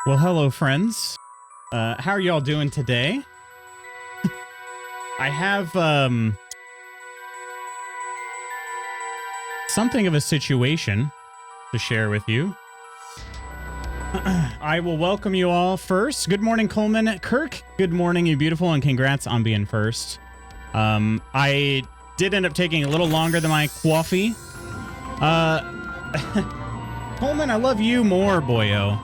Well, hello, friends. How are y'all doing today? I have something of a situation to share with you. I will welcome you all first. Good morning, Coleman. Kirk, good morning, you beautiful, and congrats on being first. I did end up taking a little longer than my coffee. Coleman, I love you more, boyo.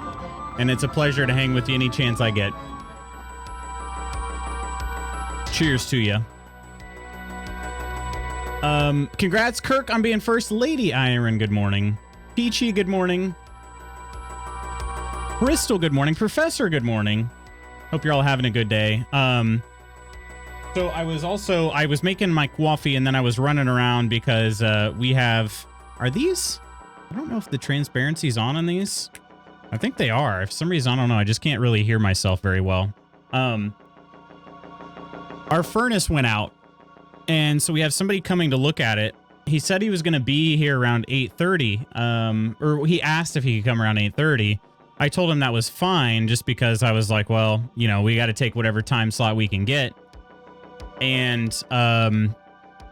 And it's a pleasure to hang with you any chance I get. Cheers to you. Congrats, Kirk, on being first. Lady Iron, good morning. Peachy, good morning. Bristol, good morning. Professor, good morning. Hope you're all having a good day. So I was making my coffee and then I was running around because we have, are these? I don't know if the transparency's on these. I think they are. For some reason, I don't know. I just can't really hear myself very well. Our furnace went out, and so we have somebody coming to look at it. He said he was going to be here around 8:30, or he asked if he could come around 8:30. I told him that was fine, just because I was like, well, you know, we got to take whatever time slot we can get. And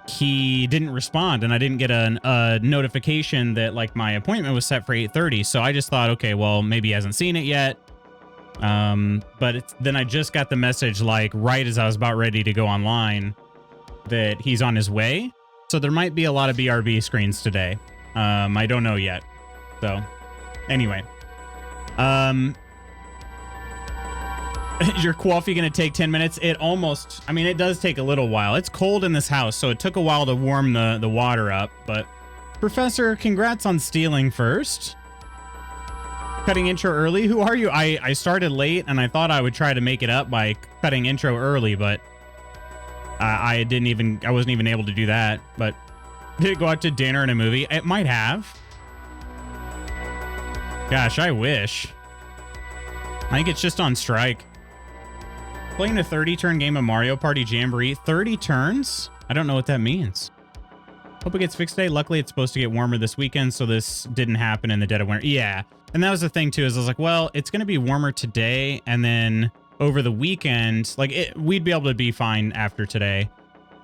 he didn't respond, and I didn't get a notification that like my appointment was set for 8:30. So I just thought, okay, well, maybe he hasn't seen it yet. But then I just got the message like right as I was about ready to go online that he's on his way. So there might be a lot of BRB screens today. I don't know yet. So anyway, your coffee gonna take 10 minutes? It does take a little while. It's cold in this house, so it took a while to warm the water up. But Professor, congrats on stealing first. Cutting intro early. Who are you? I started late and I thought I would try to make it up by cutting intro early, but I wasn't even able to do that. But did it go out to dinner and a movie? It might have. Gosh, I wish. I think it's just on strike. Playing a 30-turn game of Mario Party Jamboree. 30 turns? I don't know what that means. Hope it gets fixed today. Luckily, it's supposed to get warmer this weekend, so this didn't happen in the dead of winter. Yeah, and that was the thing, too, is I was like, well, it's going to be warmer today, and then over the weekend, we'd be able to be fine after today.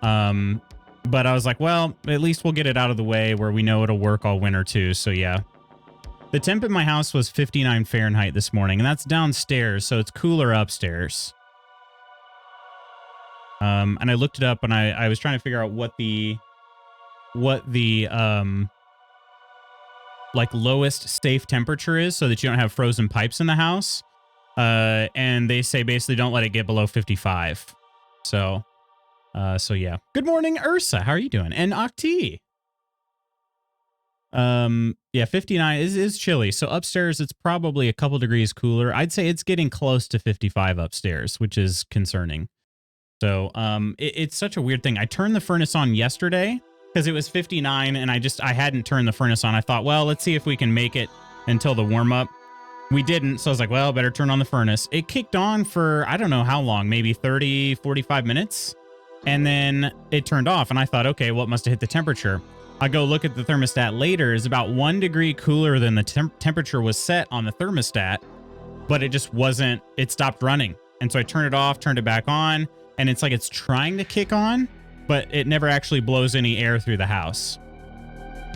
But I was like, well, at least we'll get it out of the way where we know it'll work all winter, too, so yeah. The temp in my house was 59 Fahrenheit this morning, and that's downstairs, so it's cooler upstairs. And I looked it up, and I was trying to figure out what the like lowest safe temperature is so that you don't have frozen pipes in the house. And they say basically don't let it get below 55. So yeah. Good morning, Ursa. How are you doing? And Octi. Yeah, 59 is chilly. So upstairs, it's probably a couple degrees cooler. I'd say it's getting close to 55 upstairs, which is concerning. So, it's such a weird thing. I turned the furnace on yesterday because it was 59 and I hadn't turned the furnace on. I thought, well, let's see if we can make it until the warm up. We didn't. So I was like, well, better turn on the furnace. It kicked on for, I don't know how long, maybe 30, 45 minutes. And then it turned off and I thought, okay, well, it must have hit the temperature. I go look at the thermostat later. It's about 1 degree cooler than the temperature was set on the thermostat, but it just wasn't, it stopped running. And so I turned it off, turned it back on. And it's like it's trying to kick on, but it never actually blows any air through the house.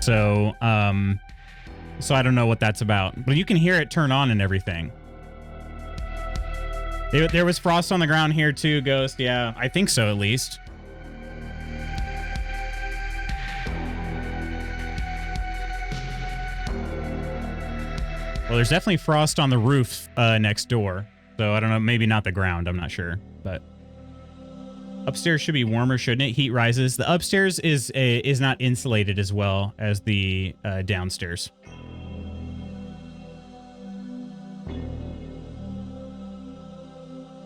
So, so I don't know what that's about. But you can hear it turn on and everything. There was frost on the ground here too, Ghost. Yeah, I think so at least. Well, there's definitely frost on the roof next door. So I don't know, maybe not the ground. I'm not sure, but... Upstairs should be warmer, shouldn't it? Heat rises. The upstairs is not insulated as well as the downstairs.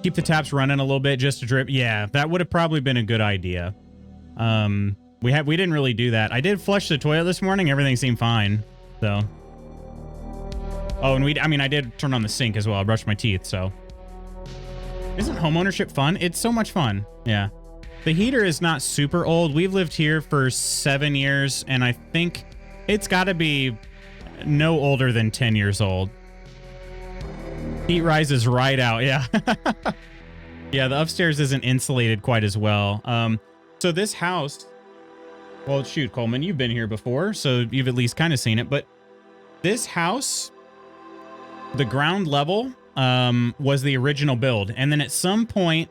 Keep the taps running a little bit just to drip. Yeah, that would have probably been a good idea. We didn't really do that. I did flush the toilet this morning. Everything seemed fine. So. Oh, and I did turn on the sink as well. I brushed my teeth, so. Isn't homeownership fun? It's so much fun. Yeah. The heater is not super old. We've lived here for 7 years, and I think it's got to be no older than 10 years old. Heat rises right out. Yeah. Yeah, the upstairs isn't insulated quite as well. So this house, well, shoot, Coleman, you've been here before, so you've at least kind of seen it. But this house, the ground level, was the original build. And then at some point,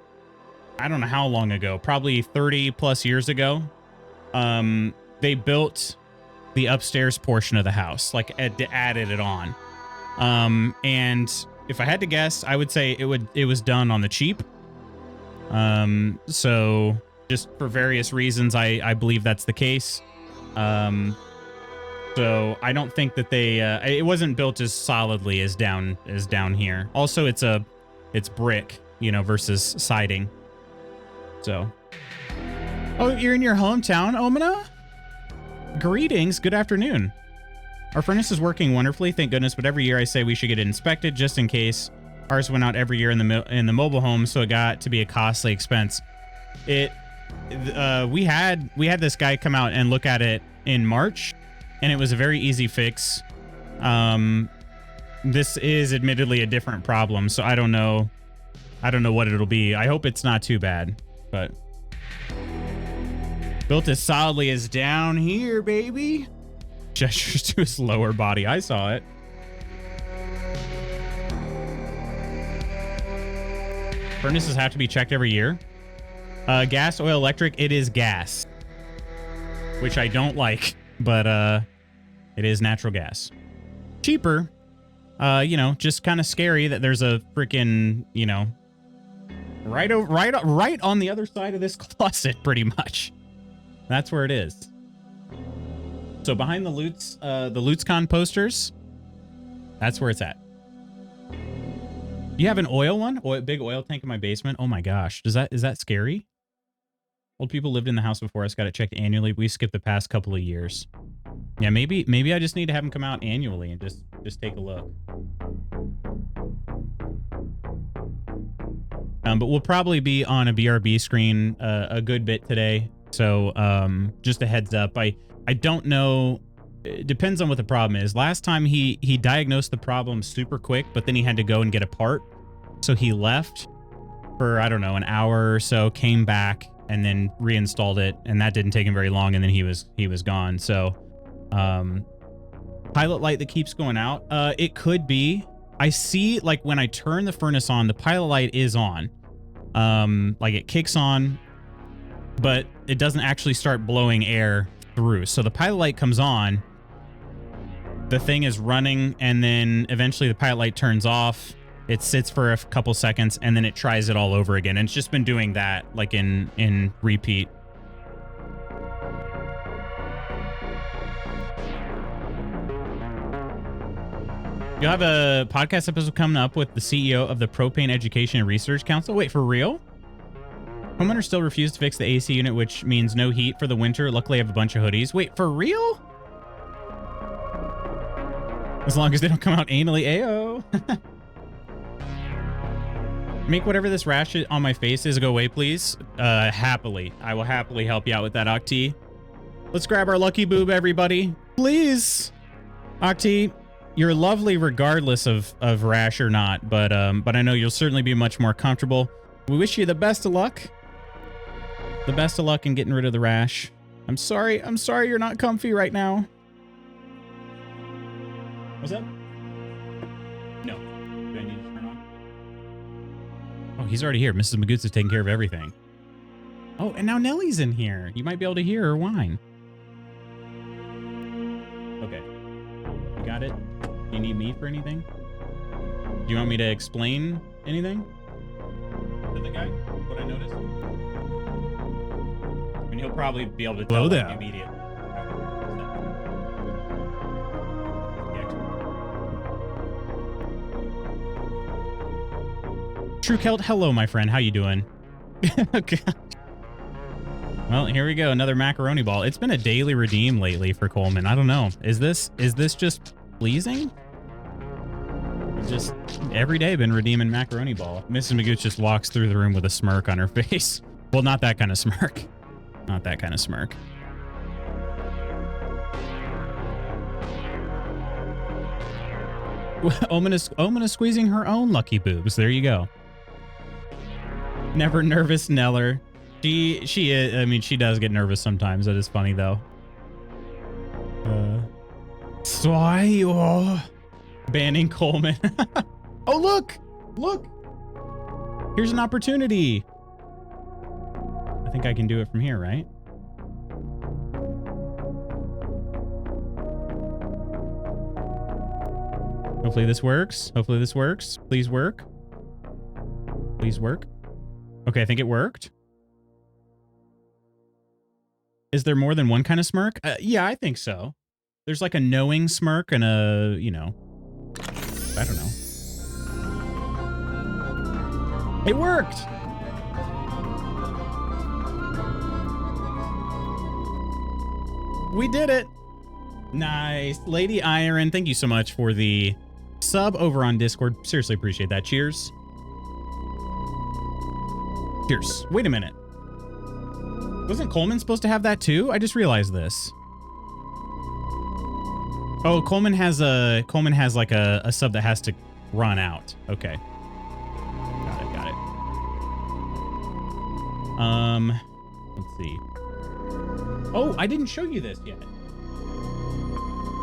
I don't know how long ago, probably 30 plus years ago, they built the upstairs portion of the house, like added it on. And if I had to guess, I would say it was done on the cheap. So just for various reasons, I believe that's the case. So I don't think that it wasn't built as solidly as down here. Also, it's brick, versus siding. So, oh, you're in your hometown, Omina? Greetings. Good afternoon. Our furnace is working wonderfully, thank goodness. But every year I say we should get it inspected just in case. Ours went out every year in the mobile home, so it got to be a costly expense. We had this guy come out and look at it in March, and it was a very easy fix. This is admittedly a different problem, so I don't know what it'll be. I hope it's not too bad, but built as solidly as down here, baby. Gestures to his lower body. I saw it. Furnaces have to be checked every year. Gas, oil, electric. It is gas, which I don't like, but it is natural gas. Cheaper. Just kind of scary that there's a freaking, right on the other side of this closet, pretty much. That's where it is. So behind the LootsCon posters, that's where it's at. You have an oil one? Big oil tank in my basement? Oh my gosh. Is that scary? Old people lived in the house before us, got it checked annually. We skipped the past couple of years. Yeah, maybe I just need to have them come out annually and just take a look. But we'll probably be on a BRB screen a good bit today. So just a heads up. I don't know. It depends on what the problem is. Last time he diagnosed the problem super quick, but then he had to go and get a part. So he left for, I don't know, an hour or so, came back and then reinstalled it. And that didn't take him very long. And then he was gone. So pilot light that keeps going out. It could be. I see, like, when I turn the furnace on, the pilot light is on. Like it kicks on, but it doesn't actually start blowing air through. So the pilot light comes on, the thing is running, and then eventually the pilot light turns off. It sits for a couple seconds, and then it tries it all over again. And it's just been doing that, like in repeat. You'll have a podcast episode coming up with the CEO of the Propane Education and Research Council. Wait, for real? Homeowners still refuse to fix the AC unit, which means no heat for the winter. Luckily, I have a bunch of hoodies. Wait, for real? As long as they don't come out anally. Ayo. Make whatever this rash on my face is go away, please. Happily. I will happily help you out with that, Octi. Let's grab our lucky boob, everybody. Please. Octi, you're lovely regardless of rash or not, but I know you'll certainly be much more comfortable. We wish you the best of luck. The best of luck in getting rid of the rash. I'm sorry you're not comfy right now. What's that? No. Do I need to turn on? Oh, he's already here. Mrs. Magoots is taking care of everything. Oh, and now Nellie's in here. You might be able to hear her whine. Okay. You got it? Do you need me for anything? Do you want me to explain anything to the guy? What I noticed? I mean, he'll probably be able to tell me immediately. True Celt, hello, my friend. How you doing? Okay. Well, here we go. Another macaroni ball. It's been a daily redeem lately for Coleman. I don't know. Is this just pleasing? Just every day been redeeming macaroni ball. Mrs. Magoots just walks through the room with a smirk on her face. Well, not that kind of smirk. Not that kind of smirk. Omina squeezing her own lucky boobs. There you go. Never nervous Neller. She is, I mean, she does get nervous sometimes. That is funny though. Banning Coleman. Oh, look. Here's an opportunity. I think I can do it from here, right? Hopefully this works. Please work. Okay, I think it worked. Is there more than one kind of smirk? Yeah, I think so. There's like a knowing smirk and a, you know, I don't know. It worked. We did it. Nice. Lady Iron, thank you so much for the sub over on Discord. Seriously appreciate that. Cheers. Cheers. Wait a minute. Wasn't Coleman supposed to have that too? I just realized this. Oh, Coleman has like a sub that has to run out. Okay. Got it. Let's see. Oh, I didn't show you this yet.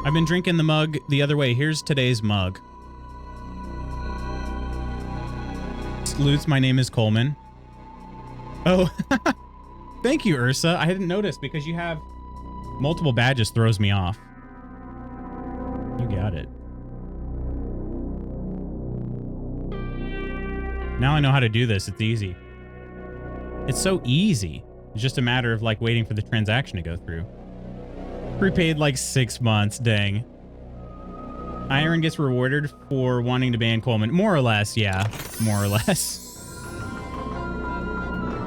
I've been drinking the mug the other way. Here's today's mug. Salutes, my name is Coleman. Oh, thank you, Ursa. I hadn't noticed because you have multiple badges throws me off. You got it. Now I know how to do this. It's easy. It's so easy. It's just a matter of like waiting for the transaction to go through. Prepaid like 6 months. Dang. Iron gets rewarded for wanting to ban Coleman. More or less. Yeah. More or less.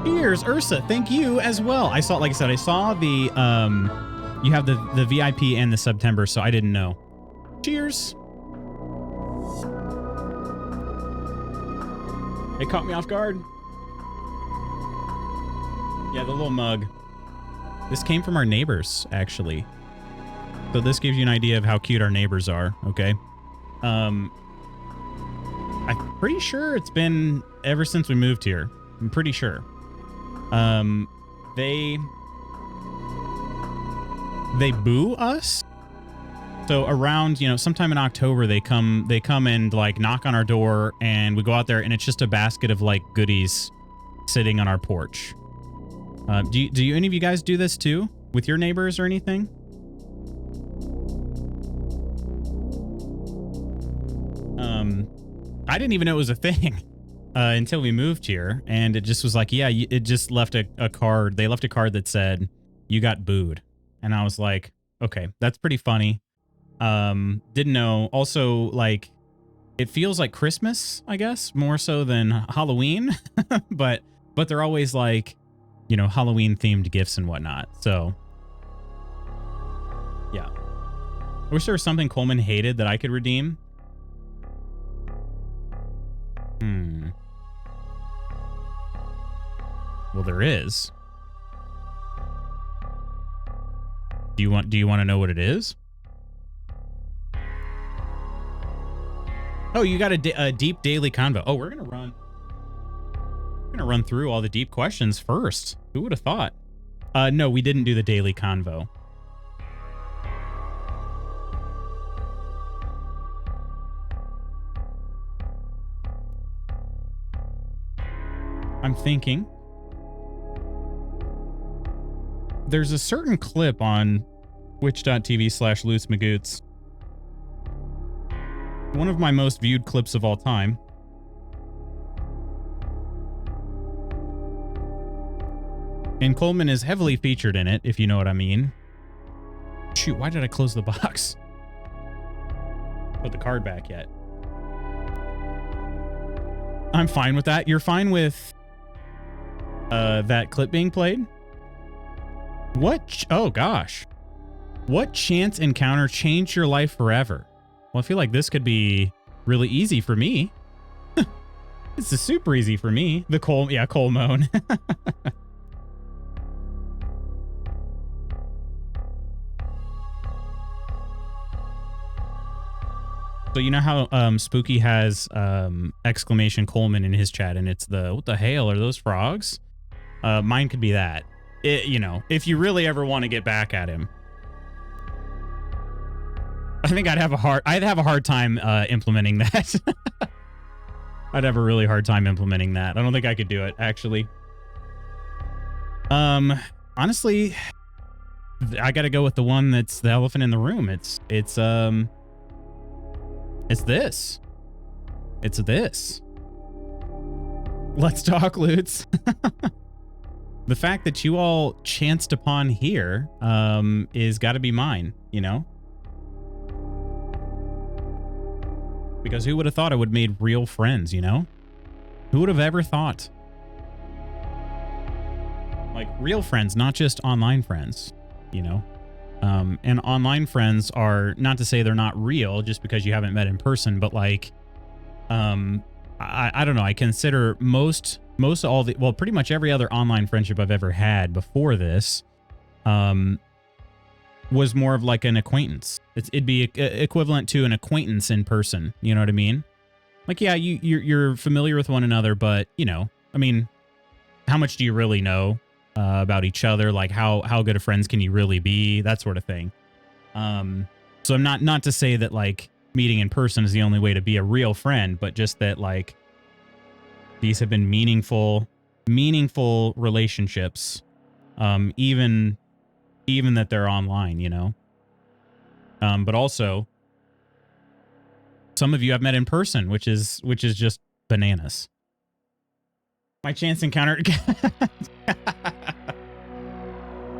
Cheers, Ursa. Thank you as well. I saw, like I said, I saw the, you have the VIP and the September, so I didn't know. Cheers. It caught me off guard. Yeah, the little mug. This came from our neighbors, actually. So this gives you an idea of how cute our neighbors are, okay? I'm pretty sure it's been ever since we moved here. I'm pretty sure. They boo us. So around, you know, sometime in October, they come and like knock on our door and we go out there and it's just a basket of like goodies sitting on our porch. Do you any of you guys do this too with your neighbors or anything? I didn't even know it was a thing until we moved here, and it just was like, yeah, it just left a card. They left a card that said, "You got booed," and I was like, okay, that's pretty funny. Didn't know. Also, like, it feels like Christmas, I guess, more so than Halloween, but they're always like, you know, Halloween themed gifts and whatnot. So yeah, I wish there was something Coleman hated that I could redeem. Well, there is. Do you want to know what it is? Oh, you got a deep daily convo. Oh, we're gonna run through all the deep questions first. Who would have thought? No, we didn't do the daily convo. I'm thinking. There's a certain clip on twitch.tv/LootsMagoots. One of my most viewed clips of all time. And Coleman is heavily featured in it, if you know what I mean. Shoot, why did I close the box? Put the card back yet. I'm fine with that. You're fine with that clip being played? What? Oh, gosh. What chance encounter changed your life forever? Well, I feel like this could be really easy for me. This is super easy for me. The Cole moan. So you know how Spooky has exclamation Coleman in his chat, and it's the what the hell are those frogs? Mine could be that. You know, if you really ever want to get back at him. I think I'd have a hard time implementing that. I'd have a really hard time implementing that. I don't think I could do it, actually. Honestly, I got to go with the one that's the elephant in the room. It's this. It's this. Let's talk, Lutz. The fact that you all chanced upon here is got to be mine, you know? Because who would have thought I would have made real friends, you know? Who would have ever thought? Like real friends, not just online friends, you know? And online friends are, not to say they're not real just because you haven't met in person, but like, I don't know. I consider most all the, well, pretty much every other online friendship I've ever had before this, was more of like an acquaintance. It'd be equivalent to an acquaintance in person. You know what I mean? Like, yeah, you're familiar with one another, but you know, I mean, how much do you really know about each other? Like how good of friends can you really be? That sort of thing. So I'm not to say that like meeting in person is the only way to be a real friend, but just that like these have been meaningful relationships, even that they're online, you know. But also some of you I've met in person, which is just bananas. My chance encounter.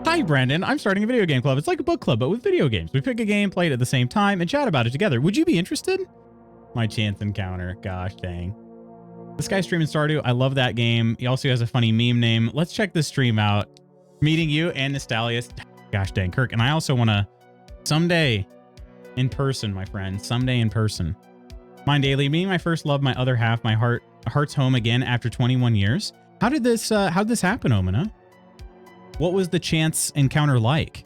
Hi, Brandon. I'm starting a video game club. It's like a book club, but with video games. We pick a game, play it at the same time, and chat about it together. Would you be interested? My chance encounter. Gosh dang. This guy's streaming Stardew. I love that game. He also has a funny meme name. Let's check this stream out. Meeting you and Nostalius. Gosh dang, Kirk. And I also want to someday in person, my friend. Someday in person. Mine Daily. Being my first love, my other half, my heart's home again after 21 years. How'd this happen, Omina? What was the chance encounter like?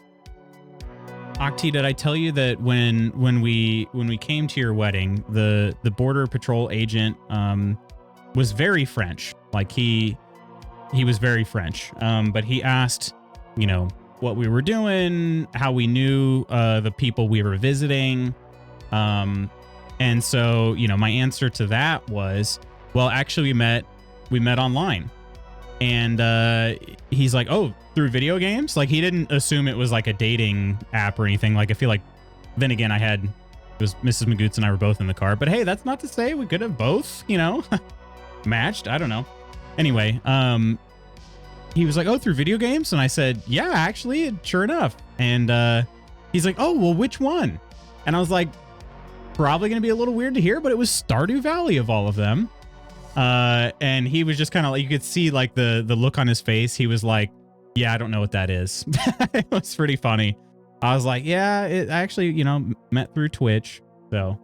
Octi, did I tell you that when we came to your wedding, the border patrol agent was very French. Like he was very French. But he asked, you know, what we were doing, how we knew the people we were visiting. And so, you know, my answer to that was, well, actually we met online. And he's like, oh, through video games? Like he didn't assume it was like a dating app or anything. Like I feel like then again it was Mrs. Magoots and I were both in the car. But hey, that's not to say we could have both, you know, matched. I don't know. Anyway, he was like, oh, through video games? And I said, yeah, actually, sure enough. And he's like, oh, well, which one? And I was like, probably going to be a little weird to hear, but it was Stardew Valley of all of them. And he was just kind of like, you could see like the look on his face. He was like, yeah, I don't know what that is. It was pretty funny. I was like, yeah, it actually, you know, met through Twitch. So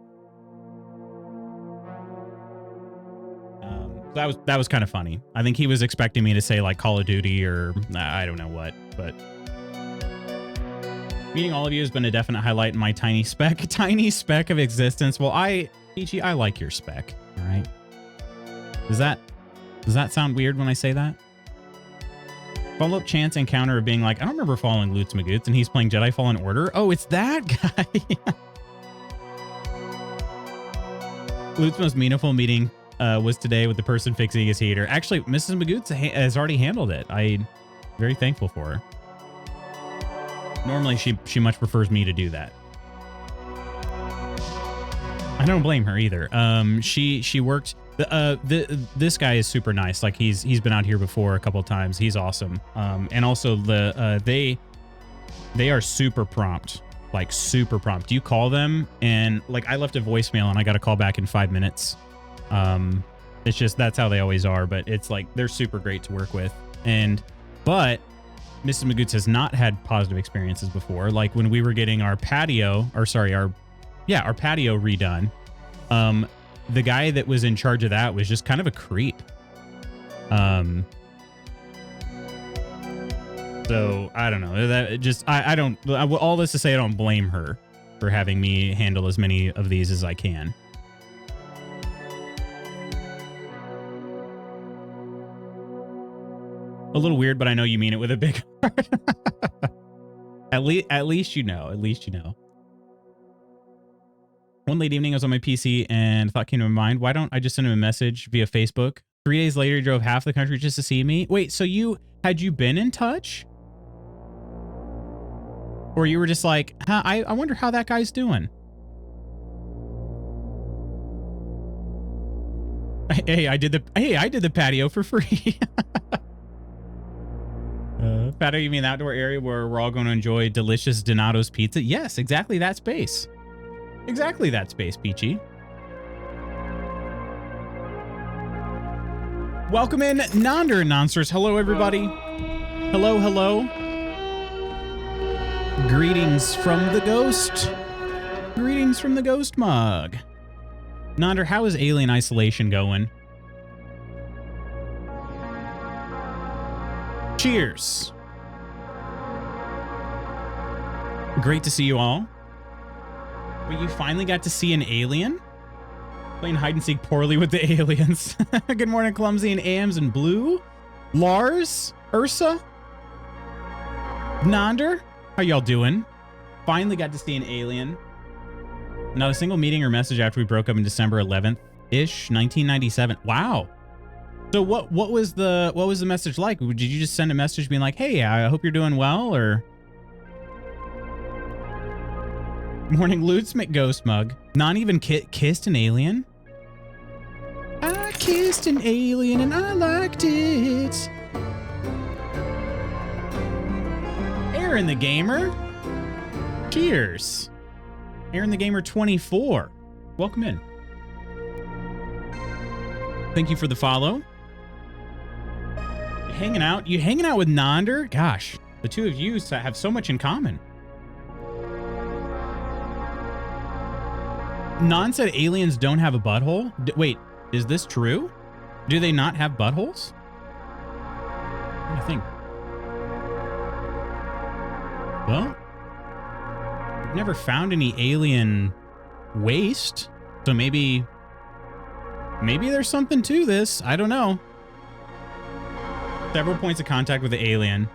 that was kind of funny. I think he was expecting me to say like Call of Duty or I don't know what, but meeting all of you has been a definite highlight in my tiny speck of existence. Well, Peachy, I like your speck. All right. Does that sound weird when I say that? Follow-up chance encounter of being like, I don't remember following Lutz Magoots, and he's playing Jedi Fallen Order. Oh, it's that guy. Lutz's most meaningful meeting was today with the person fixing his heater. Actually, Mrs. Magoots has already handled it. I'm very thankful for her. Normally, she much prefers me to do that. I don't blame her either. She worked. This guy is super nice. Like he's been out here before a couple of times. He's awesome. And also they are super prompt, like super prompt. You call them and like I left a voicemail and I got a call back in 5 minutes. It's just, that's how they always are, but it's like, they're super great to work with. But Mrs. Magoots has not had positive experiences before. Like when we were getting our patio redone. The guy that was in charge of that was just kind of a creep. So I don't know. That just I don't. All this to say, I don't blame her. for having me handle as many of these as I can. A little weird, but I know you mean it with a big heart. At least you know. At least you know. One late evening, I was on my PC and thought came to my mind, why don't I just send him a message via Facebook? 3 days later, he drove half the country just to see me. Wait, so had you been in touch? Or you were just like, huh, I wonder how that guy's doing. Hey, I did the patio for free. Patio, you mean the outdoor area where we're all going to enjoy delicious Donato's pizza? Yes, exactly that space. Exactly that space, Peachy. Welcome in, Nonder and Nonsters. Hello, everybody. Hello, hello. Greetings from the ghost. Greetings from the ghost mug. Nonder, how is Alien Isolation going? Cheers. Great to see you all. Wait, you finally got to see an alien? Playing hide and seek poorly with the aliens. Good morning, Clumsy and AMs and Blue. Lars, Ursa, Nonder, how y'all doing? Finally got to see an alien. Not a single meeting or message after we broke up in December 11th-ish, 1997. Wow. So what was the message like? Did you just send a message being like, "Hey, I hope you're doing well," or Morning Loots McGhost Mug. Not even kissed an alien? I kissed an alien and I liked it. Aaron the Gamer. Cheers. Aaron the Gamer 24. Welcome in. Thank you for the follow. You hanging out with Nonder? Gosh, the two of you have so much in common. Non said aliens don't have a butthole. Wait, is this true? Do they not have buttholes? What do you think? Well, I've never found any alien waste, so maybe there's something to this. I don't know. Several points of contact with the alien.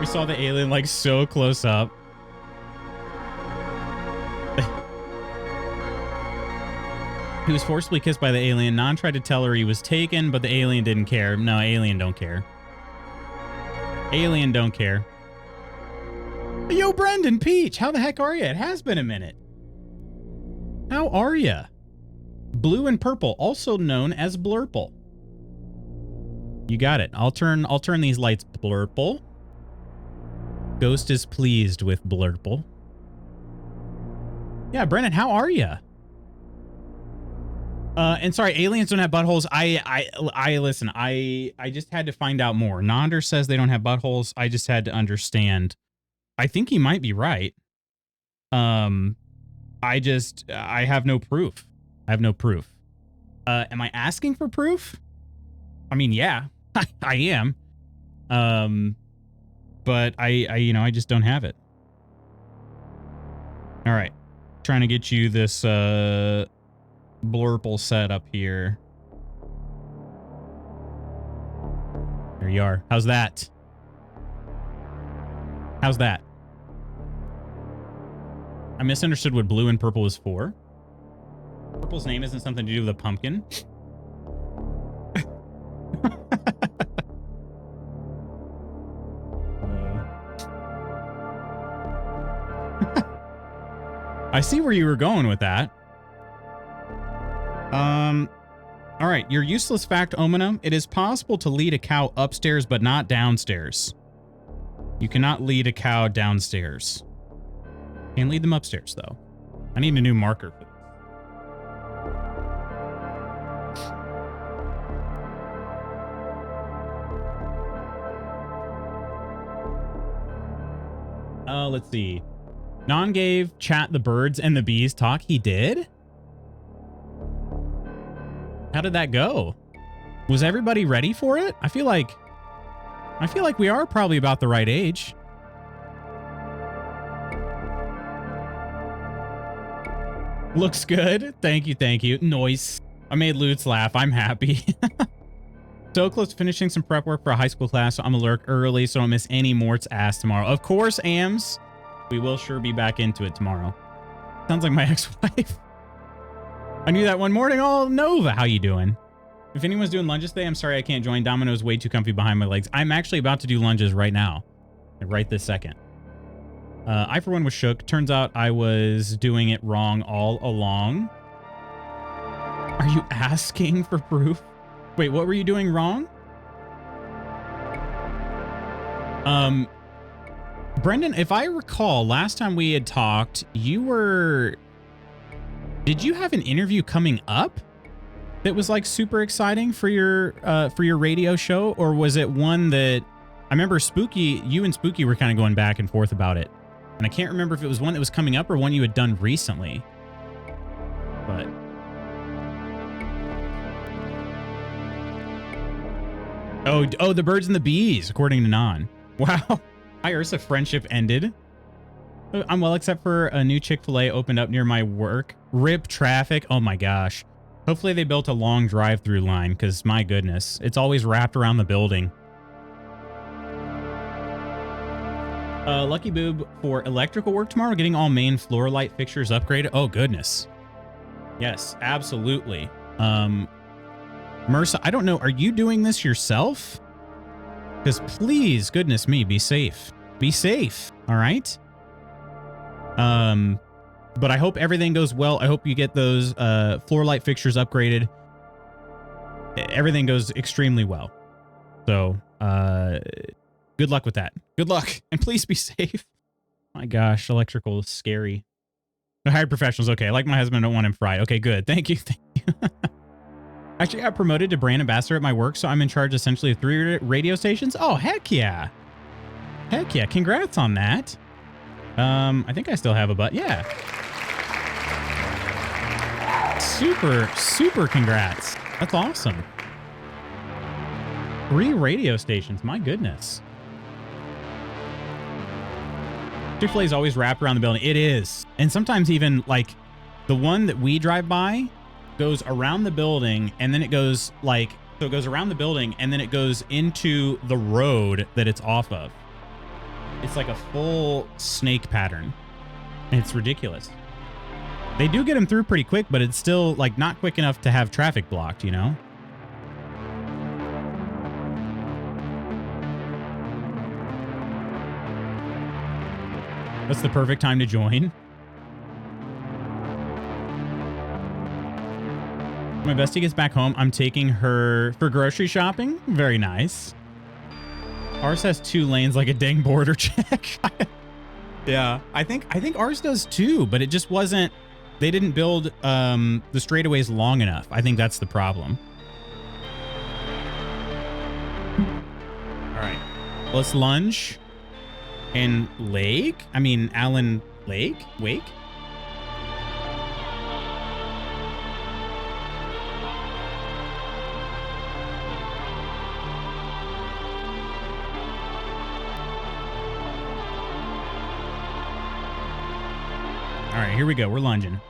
We saw the alien like so close up. He was forcibly kissed by the alien. Non tried to tell her he was taken, but the alien didn't care. No, alien don't care. Alien don't care. Yo, Brendan Peach, how the heck are you? It has been a minute. How are you? Blue and purple, also known as blurple. You got it. I'll turn these lights blurple. Ghost is pleased with blurple. Yeah, Brendan, how are you? And sorry, aliens don't have buttholes. I listen, I just had to find out more. Nonder says they don't have buttholes. I just had to understand. I think he might be right. I have no proof. I have no proof. Am I asking for proof? I mean, yeah, I am. But I just don't have it. All right. Trying to get you this, blurple set up here. There you are. How's that? How's that? I misunderstood what blue and purple is for. Purple's name isn't something to do with a pumpkin. I see where you were going with that. All right, your useless fact, Omina. It is possible to lead a cow upstairs, but not downstairs. You cannot lead a cow downstairs. Can't lead them upstairs, though. I need a new marker for this. Let's see. Non gave chat the birds and the bees talk. He did? How did that go? Was everybody ready for it? I feel like we are probably about the right age. Looks good. Thank you. Thank you. Noise. I made Lutz laugh. I'm happy. So close to finishing some prep work for a high school class, so I'm gonna lurk early so I don't miss any Mort's ass tomorrow. Of course, Ams. We will sure be back into it tomorrow. Sounds like my ex-wife. I knew that one morning. Oh, Nova, how you doing? If anyone's doing lunges today, I'm sorry I can't join. Domino's way too comfy behind my legs. I'm actually about to do lunges right now. Right this second. I, for one, was shook. Turns out I was doing it wrong all along. Are you asking for proof? Wait, what were you doing wrong? Brendan, if I recall, last time we had talked, you were... Did you have an interview coming up that was like super exciting for your radio show? Or was it one that... I remember Spooky, you and Spooky were kind of going back and forth about it. And I can't remember if it was one that was coming up or one you had done recently. But... Oh, the birds and the bees, according to Non. Wow. Hi, Ursa. Friendship ended. I'm well, except for a new Chick-fil-A opened up near my work. Rip traffic. Oh my gosh. Hopefully they built a long drive-through line, because my goodness, it's always wrapped around the building. Lucky Boob for electrical work tomorrow, getting all main floor light fixtures upgraded. Oh goodness. Yes, absolutely. Mersa, I don't know. Are you doing this yourself? Because please, goodness me, be safe. Be safe. All right. But I hope everything goes well. I hope you get those floor light fixtures upgraded. Everything goes extremely well. So, good luck with that. Good luck. And please be safe. My gosh, electrical is scary. The hired professionals. Okay, like my husband, I don't want him fried. Okay, good. Thank you. Thank you. Actually got promoted to brand ambassador at my work, so I'm in charge essentially of 3 radio stations. Oh, heck yeah. Heck yeah. Congrats on that. I think I still have a butt. Yeah. Super, super congrats. That's awesome. 3 radio stations. My goodness. Chick-fil-A is always wrapped around the building. It is. And sometimes even like the one that we drive by goes around the building and then it goes like, so it goes around the building and then it goes into the road that it's off of. It's like a full snake pattern. And it's ridiculous. They do get them through pretty quick, but it's still like not quick enough to have traffic blocked, you know? That's the perfect time to join. My bestie gets back home. I'm taking her for grocery shopping. Very nice. Ours has 2 lanes like a dang border check. Yeah, I think ours does too, but it just wasn't, they didn't build the straightaways long enough. I think that's the problem. All right, let's lunge. And Lake? I mean, Alan Lake? Wake? All right, here we go. We're lunging.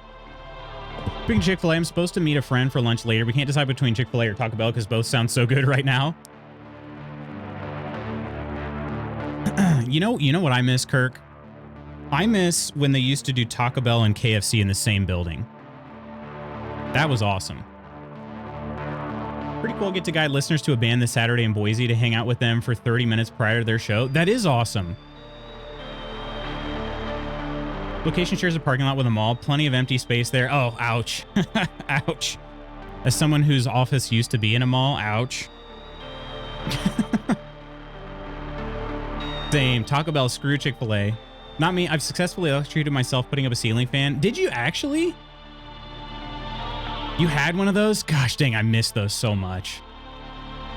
Speaking of Chick-fil-A, I'm supposed to meet a friend for lunch later. We can't decide between Chick-fil-A or Taco Bell because both sound so good right now. You know what I miss, Kirk? I miss when they used to do Taco Bell and KFC in the same building. That was awesome. Pretty cool. Get to guide listeners to a band this Saturday in Boise to hang out with them for 30 minutes prior to their show. That is awesome. Location shares a parking lot with a mall. Plenty of empty space there. Oh, ouch. Ouch. As someone whose office used to be in a mall, ouch. Same. Taco Bell, screw Chick-fil-A. Not me. I've successfully electrocuted myself putting up a ceiling fan. Did you actually? You had one of those? Gosh dang, I missed those so much.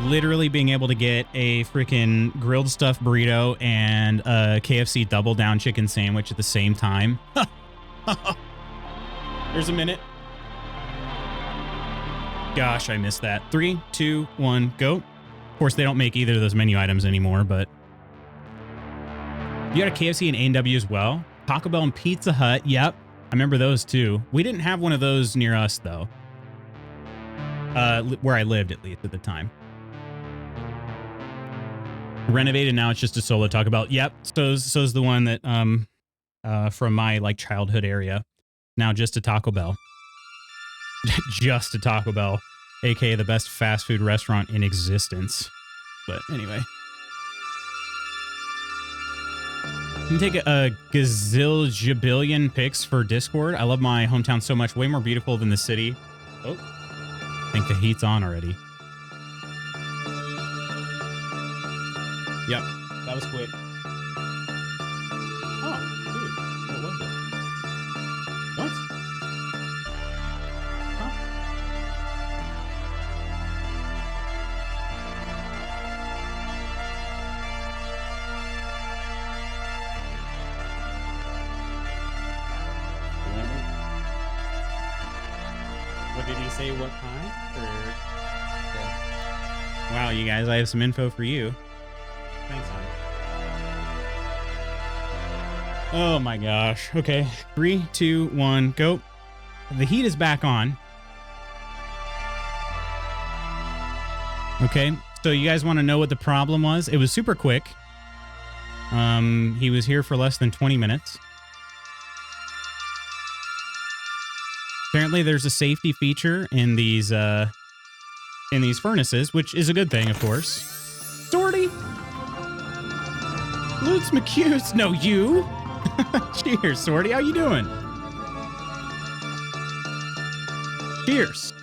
Literally being able to get a freaking grilled stuffed burrito and a KFC double down chicken sandwich at the same time. There's a minute. Gosh, I missed that. 3, 2, 1, go. Of course, they don't make either of those menu items anymore, but... You got a KFC and A&W as well. Taco Bell and Pizza Hut. Yep. I remember those too. We didn't have one of those near us though. Where I lived, at least at the time. Renovated, now it's just a solo Taco Bell. Yep, so's the one that from my like childhood area. Now just a Taco Bell. Just a Taco Bell, aka the best fast food restaurant in existence. But anyway. You can take a gazillion pics for Discord. I love my hometown so much. Way more beautiful than the city. Oh, I think the heat's on already. Yep, that was quick. Oh, dude, what was it? What? Huh? What did he say? What kind? Okay. Wow, you guys, I have some info for you. Thanks, hon. Oh my gosh. Okay. 3, 2, 1, go. The heat is back on. Okay. So you guys want to know what the problem was? It was super quick. He was here for less than 20 minutes. Apparently there's a safety feature in these furnaces, which is a good thing, of course. Sorty! Lutz McCuse. No, you. Cheers, Sorty. How you doing? Cheers.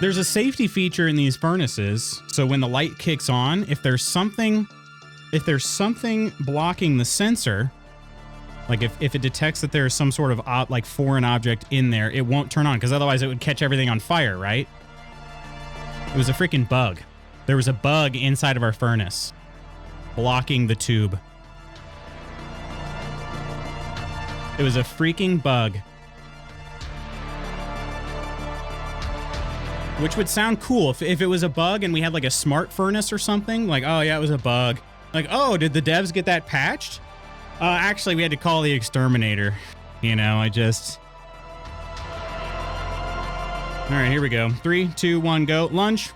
There's a safety feature in these furnaces, so when the light kicks on, if there's something blocking the sensor, like if it detects that there's some sort of like foreign object in there, it won't turn on, because otherwise it would catch everything on fire, right? It was a freaking bug. There was a bug inside of our furnace, blocking the tube. It was a freaking bug. Which would sound cool if it was a bug and we had like a smart furnace or something. Like, oh yeah, it was a bug. Like, oh, did the devs get that patched? Actually, we had to call the exterminator. You know, All right, here we go. 3, 2, 1, go. Lunch.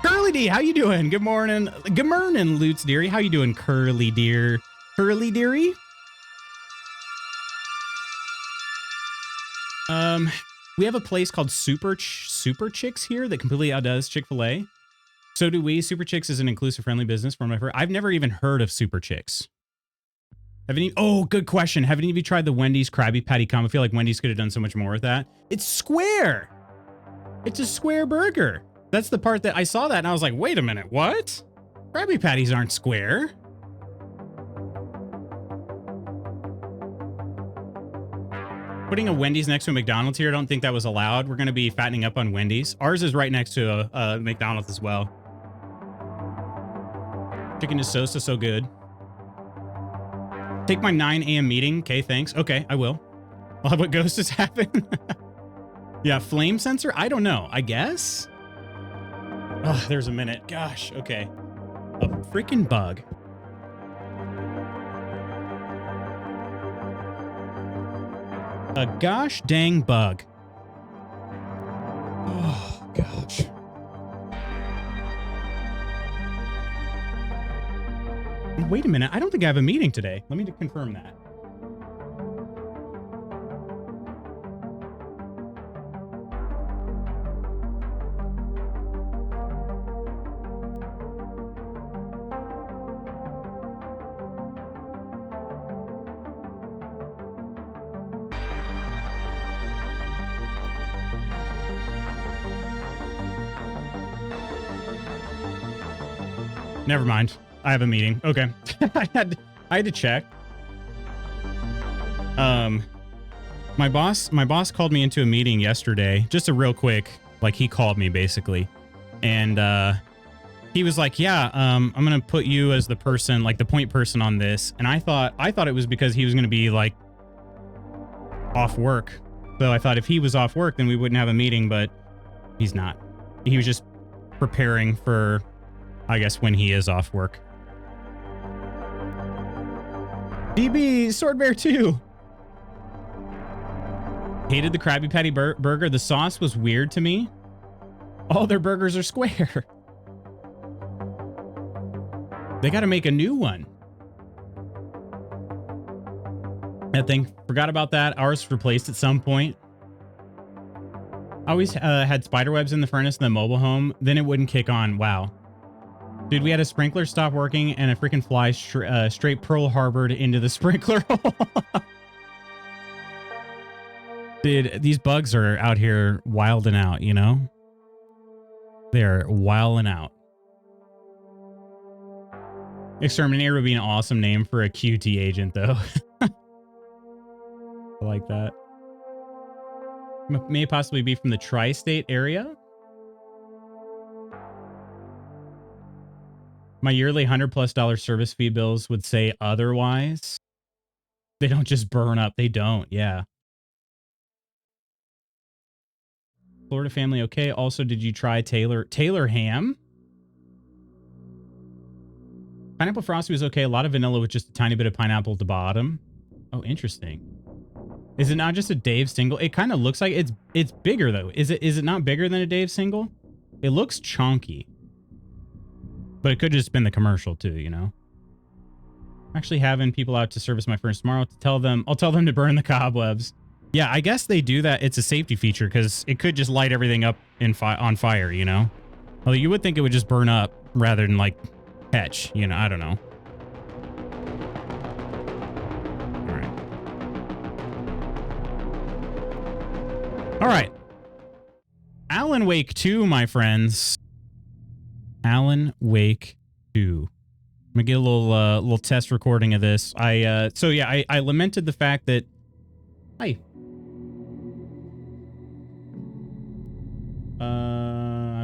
Curly D, how you doing? Good morning. Good morning, Lutz Deary. How you doing, Curly Deer? Curly Deary? We have a place called Super Chicks here that completely outdoes Chick-fil-A. So do we. Super Chicks is an inclusive, friendly business from I've never even heard of Super Chicks. Oh, good question. Have any of you tried the Wendy's Krabby Patty combo? I feel like Wendy's could have done so much more with that. It's square. It's a square burger. That's the part that I saw that and I was like, wait a minute, what? Krabby Patties aren't square. Putting a Wendy's next to a McDonald's here, I don't think that was allowed. We're going to be fattening up on Wendy's. Ours is right next to a McDonald's as well. Chicken is so good. Take my 9 a.m. meeting. Okay, thanks. Okay, I will. I'll have what Ghost has happened. Yeah, flame sensor? I don't know. I guess? Oh, there's a minute. Gosh, okay. A freaking bug. A gosh dang bug. Oh, gosh. Wait a minute. I don't think I have a meeting today. Let me confirm that. Never mind. I have a meeting. Okay. I had to check. My boss called me into a meeting yesterday. Just a real quick, like he called me basically. And he was like, yeah, I'm going to put you as the person, like the point person on this. And I thought it was because he was going to be like off work. So I thought if he was off work, then we wouldn't have a meeting, but he's not. He was just preparing for, I guess, when he is off work. DB, Sword Bear 2. Hated the Krabby Patty burger. The sauce was weird to me. All their burgers are square. They got to make a new one. That thing, forgot about that. Ours replaced at some point. I always had spider webs in the furnace in the mobile home. Then it wouldn't kick on. Wow. Dude, we had a sprinkler stop working and a freaking fly straight Pearl Harbored into the sprinkler. Dude, these bugs are out here wilding out, you know? They're wilding out. Exterminator would be an awesome name for a QT agent, though. I like that. May possibly be from the tri-state area. My yearly $100+ service fee bills would say otherwise. They don't just burn up. They don't. Yeah. Florida family. Okay. Also, did you try Taylor ham? Pineapple Frosty was okay. A lot of vanilla with just a tiny bit of pineapple at the bottom. Oh, interesting. Is it not just a Dave single? It kind of looks like it's bigger though. Is it not bigger than a Dave single? It looks chunky. But it could just been the commercial too, you know. I'm actually having people out to service my furnace tomorrow to tell them, I'll tell them to burn the cobwebs. Yeah, I guess they do that. It's a safety feature because it could just light everything up on fire, you know. Well, you would think it would just burn up rather than like catch, you know. I don't know. All right. Alan Wake 2, my friends. Alan Wake 2. I'm gonna get a little test recording of this. I lamented the fact that I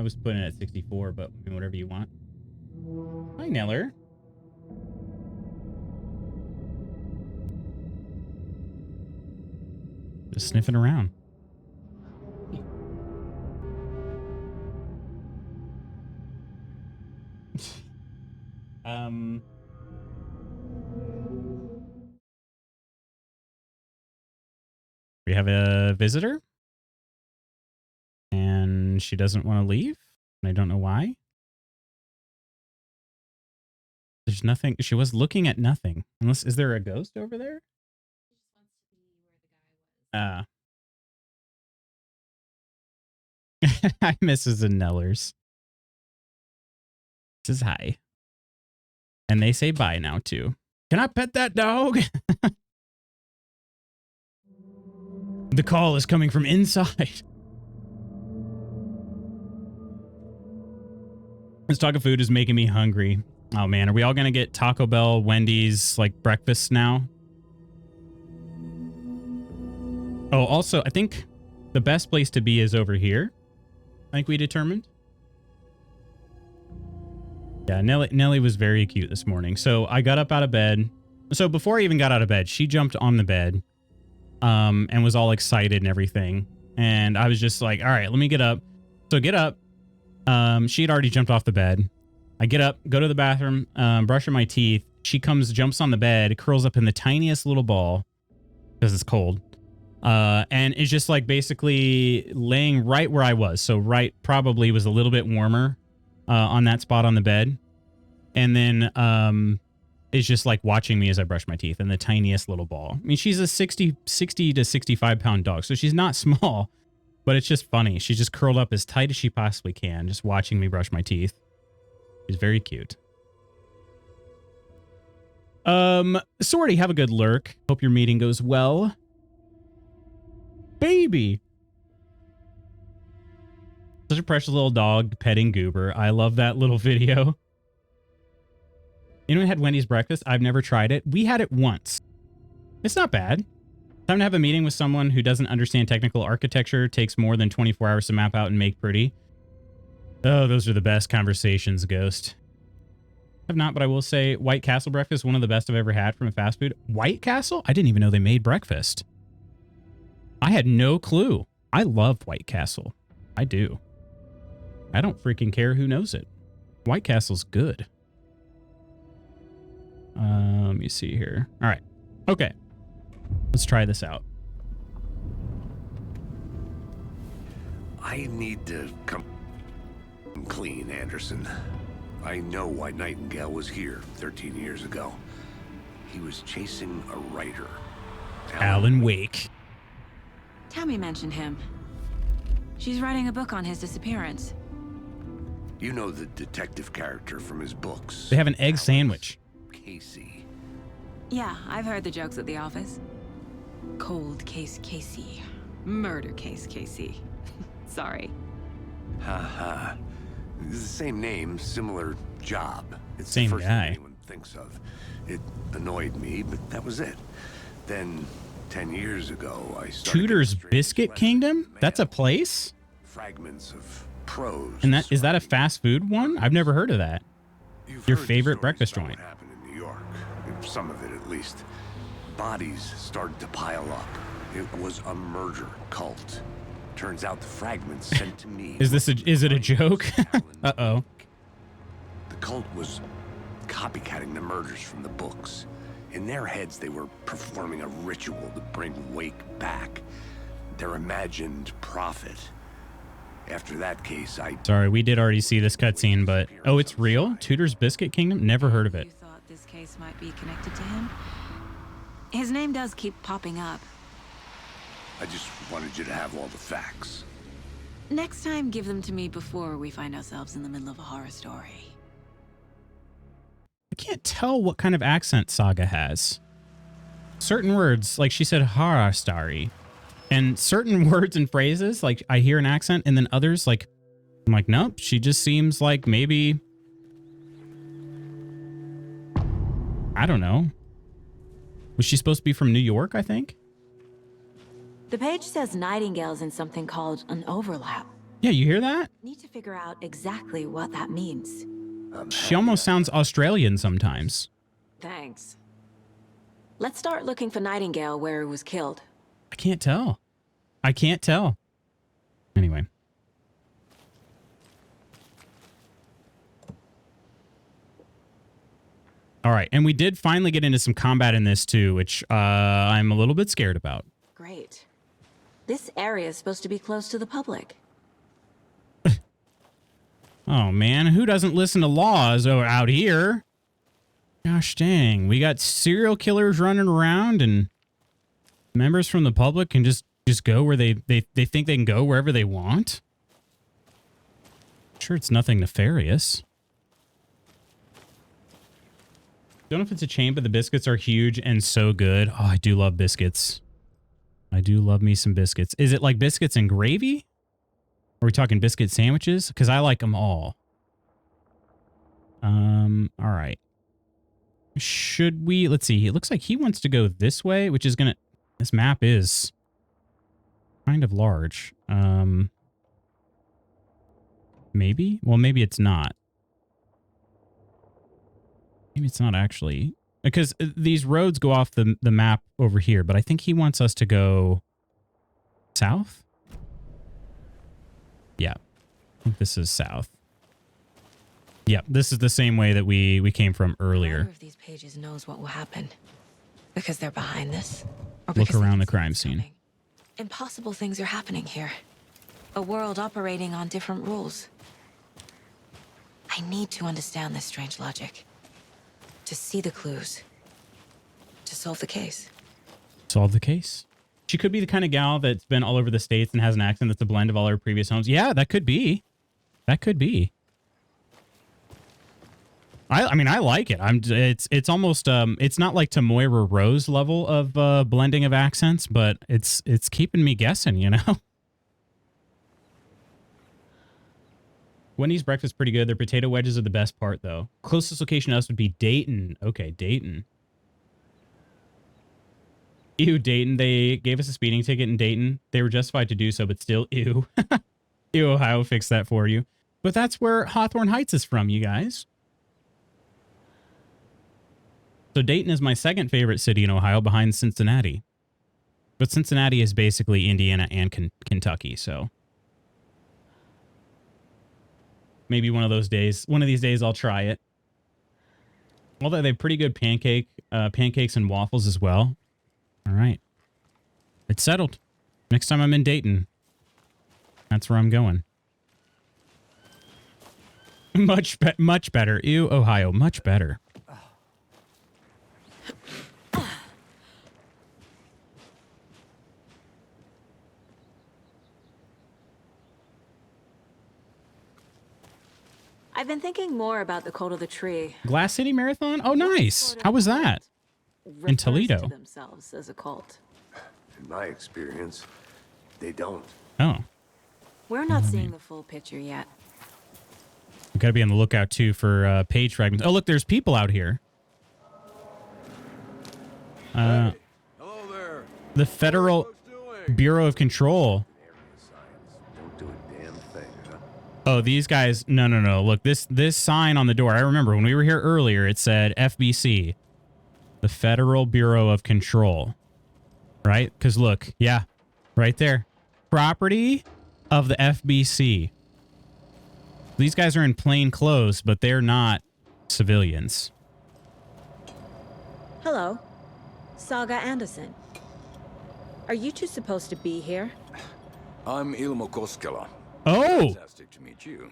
was putting it at 64, but whatever you want. Hi, Neller. Just sniffing around. We have a visitor and she doesn't want to leave and I don't know why. There's nothing. She was looking at nothing. Unless, is there a ghost over there? Hi, Mrs. and Nellers. Says hi. And they say bye now too. Can I pet that dog? The call is coming from inside. This talk of food is making me hungry. Oh man, are we all gonna get Taco Bell, Wendy's, like breakfast now? Oh, also, I think the best place to be is over here. I think we determined. Yeah, Nelly was very cute this morning. So I got up out of bed. So before I even got out of bed, she jumped on the bed and was all excited and everything. And I was just like, all right, let me get up. So get up. She had already jumped off the bed. I get up, go to the bathroom, brushing my teeth. She comes, jumps on the bed, curls up in the tiniest little ball because it's cold. And it's just like basically laying right where I was. So right probably was a little bit warmer on that spot on the bed. And then is just like watching me as I brush my teeth in the tiniest little ball. I mean, she's a 60 to 65 pound dog, so she's not small, but it's just funny. She's just curled up as tight as she possibly can, just watching me brush my teeth. She's very cute. Sorty, have a good lurk. Hope your meeting goes well. Baby. Such a precious little dog petting Goober. I love that little video. Anyone had Wendy's breakfast? I've never tried it. We had it once. It's not bad. Time to have a meeting with someone who doesn't understand technical architecture. Takes more than 24 hours to map out and make pretty. Oh, those are the best conversations, Ghost. I've not, but I will say White Castle breakfast, one of the best I've ever had from a fast food. White Castle? I didn't even know they made breakfast. I had no clue. I love White Castle. I do. I don't freaking care who knows it. White Castle's good. Let me see here. All right. Okay. Let's try this out. I need to come clean, Anderson. I know why Nightingale was here 13 years ago. He was chasing a writer. Alan Wake. Tammy mentioned him. She's writing a book on his disappearance. You know the detective character from his books. They have an egg sandwich. Casey. Yeah, I've heard the jokes at the office. Cold case Casey. Murder case Casey. Sorry. Ha. It's the same name, similar job. It's Same the first guy. thing anyone thinks of. It annoyed me, but that was it. Then, 10 years ago, I started Tudor's getting strange Biscuit letters Kingdom? in the That's a mail. place? Fragments of prose. And that is that a fast food one? I've never heard of that. You've Your heard the favorite stories breakfast about joint. What happened in New York? Some of it, at least. Bodies started to pile up. It was a murder cult. Turns out the fragments sent to me. Is it a joke? Uh-oh. The cult was copycatting the murders from the books. In their heads, they were performing a ritual to bring Wake back. Their imagined prophet. After that case, Sorry, we did already see this cutscene, but oh, it's real? Tudor's Biscuit Kingdom? Never heard of it. You thought this case might be connected to him? His name does keep popping up. I just wanted you to have all the facts. Next time, give them to me before we find ourselves in the middle of a horror story. I can't tell what kind of accent Saga has. Certain words, like she said horror story, and certain words and phrases, like I hear an accent, and then others, like I'm like, nope, she just seems like maybe, I don't know. Was she supposed to be from New York, I think? The page says Nightingale's in something called an overlap. Yeah, you hear that? Need to figure out exactly what that means. She almost sounds Australian sometimes. Thanks. Let's start looking for Nightingale where he was killed. I can't tell. I can't tell. Anyway. All right, and we did finally get into some combat in this too, which I'm a little bit scared about. Great. This area is supposed to be close to the public. Oh man, who doesn't listen to laws out here? Gosh dang, we got serial killers running around, and members from the public can just go where they think they can go wherever they want. Sure, it's nothing nefarious. Don't know if it's a chain, but the biscuits are huge and so good. Oh, I do love biscuits. I do love me some biscuits. Is it like biscuits and gravy? Are we talking biscuit sandwiches? Because I like them all. All right. Should we? Let's see. It looks like he wants to go this way, which is gonna. This map is kind of large. Maybe. Well, maybe it's not. Maybe it's not actually, because these roads go off the map over here. But I think he wants us to go south. Yeah, I think this is south. Yeah, this is the same way that we came from earlier. Neither of these pages knows what will happen. Because they're behind this. Or Look because they around can the see crime what's scene. coming. Impossible things are happening here. A world operating on different rules. I need to understand this strange logic. To see the clues. To solve the case. Solve the case. She could be the kind of gal that's been all over the States and has an accent that's a blend of all her previous homes. Yeah, that could be. That could be. I mean, I like it. It's almost it's not like Moira Rose level of blending of accents, but it's keeping me guessing, you know. Wendy's breakfast pretty good. Their potato wedges are the best part, though. Closest location to us would be Dayton. Okay, Dayton. Ew, Dayton. They gave us a speeding ticket in Dayton. They were justified to do so, but still, ew. Ew, Ohio fixed that for you. But that's where Hawthorne Heights is from, you guys. So Dayton is my second favorite city in Ohio behind Cincinnati. But Cincinnati is basically Indiana and Kentucky, so maybe one of these days I'll try it. Although they have pretty good pancakes and waffles as well. All right. It's settled. Next time I'm in Dayton, That's where I'm going. Much better. Ew, Ohio, much better. I've been thinking more about the Cult of the Tree. Glass City Marathon? Oh, nice. How was that? In Toledo. To themselves as a cult. In my experience, they don't. Oh. We're not seeing the full picture yet. We gotta be on the lookout, too, for page fragments. Oh, look, there's people out here. Hello there. The Federal Bureau of Control. Don't do a damn thing, huh? Oh, these guys. No. Look, this sign on the door. I remember when we were here earlier, it said FBC. The Federal Bureau of Control. Right? Because look, yeah, right there. Property of the FBC. These guys are in plain clothes, but they're not civilians. Hello. Saga Anderson. Are you two supposed to be here? I'm Ilmo Koskela. Oh, Fantastic to meet you.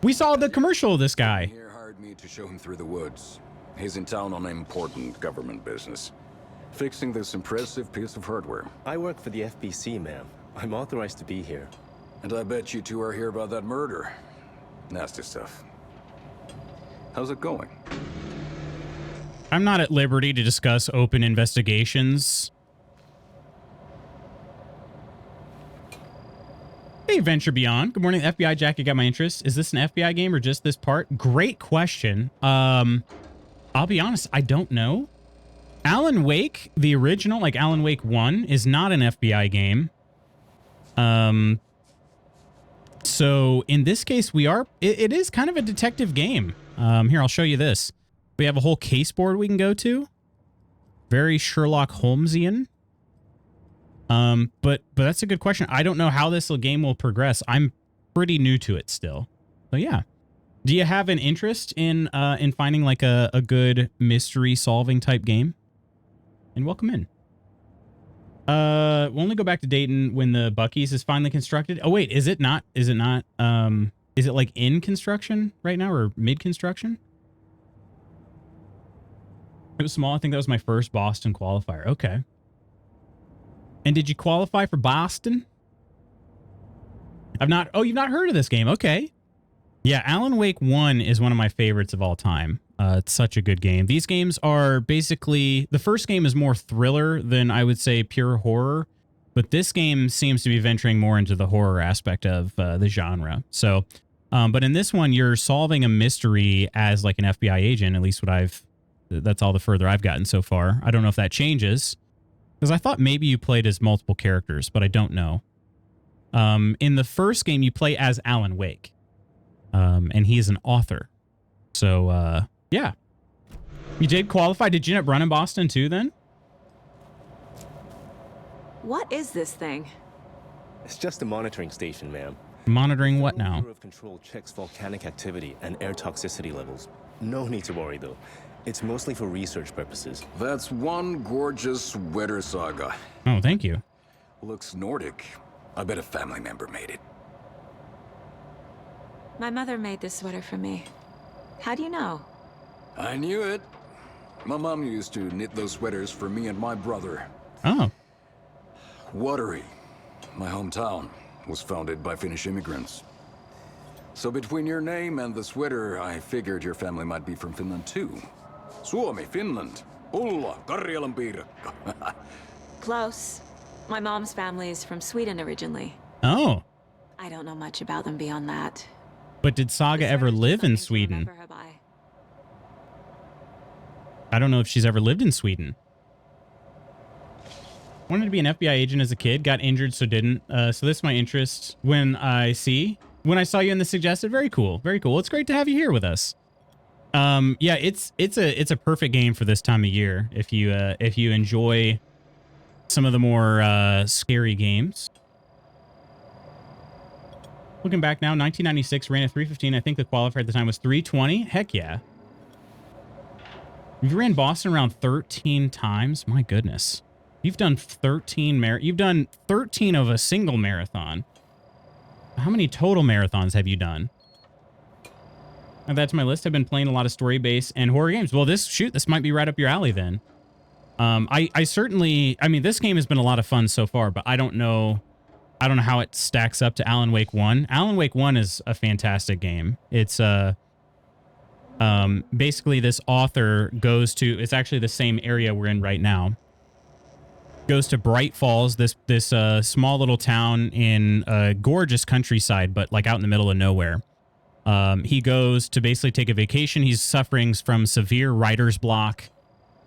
we saw the commercial of this guy. Here hired me to show him through the woods. He's in town on important government business, fixing this impressive piece of hardware. I work for the FBC, ma'am. I'm authorized to be here. And I bet you two are here about that murder. Nasty stuff. How's it going? I'm not at liberty to discuss open investigations. Hey, Venture Beyond. Good morning, FBI Jack. You got my interest. Is this an FBI game or just this part? Great question. I'll be honest, I don't know. Alan Wake, the original, like Alan Wake 1, is not an FBI game. So in this case, it is kind of a detective game. Here, I'll show you this. We have a whole case board we can go to. Very Sherlock Holmesian. But that's a good question. I don't know how this game will progress. I'm pretty new to it still. So yeah. Do you have an interest in finding like a good mystery solving type game? And welcome in. We'll only go back to Dayton when the Buc-ee's is finally constructed. Oh wait, is it not? Is it like in construction right now or mid construction? It was small. I think that was my first Boston qualifier. Okay. And did you qualify for Boston? Oh, you've not heard of this game. Okay. Yeah, Alan Wake 1 is one of my favorites of all time. It's such a good game. These games are basically, the first game is more thriller than I would say pure horror, but this game seems to be venturing more into the horror aspect of the genre. So, but in this one, you're solving a mystery as like an FBI agent, at least that's all the further I've gotten so far. I don't know if that changes, because I thought maybe you played as multiple characters, but I don't know. In the first game, you play as Alan Wake. And he is an author. So, yeah. You did qualify. Did you end up running Boston too then? What is this thing? It's just a monitoring station, ma'am. Monitoring what now? Bureau of Control checks volcanic activity and air toxicity levels. No need to worry, though. It's mostly for research purposes. That's one gorgeous sweater, Saga. Oh, thank you. Looks Nordic. I bet a family member made it. My mother made this sweater for me. How do you know? I knew it. My mom used to knit those sweaters for me and my brother. Oh. Watery, my hometown, was founded by Finnish immigrants. So between your name and the sweater, I figured your family might be from Finland too. Suomi, Finland. Ulla, Karjalan piirakka. Close. My mom's family is from Sweden originally. Oh. I don't know much about them beyond that. But did Saga ever live in Sweden? I don't know if she's ever lived in Sweden. Wanted to be an FBI agent as a kid, got injured, so didn't. So this is my interest. When I saw you in the suggested, very cool, very cool. It's great to have you here with us. Yeah, it's a perfect game for this time of year if you enjoy some of the more scary games. Looking back now, 1996 ran at 3:15. I think the qualifier at the time was 3:20. Heck yeah. You ran Boston around 13 times. My goodness. You've done 13 of a single marathon. How many total marathons have you done? Add that to my list. I've been playing a lot of story-based and horror games. Well, this might be right up your alley then. I certainly, I mean, this game has been a lot of fun so far, but I don't know how it stacks up to Alan Wake 1. Alan Wake 1 is a fantastic game. It's basically this author goes to, it's actually the same area we're in right now. Goes to Bright Falls, this small little town in a gorgeous countryside, but like out in the middle of nowhere. He goes to basically take a vacation. He's suffering from severe writer's block.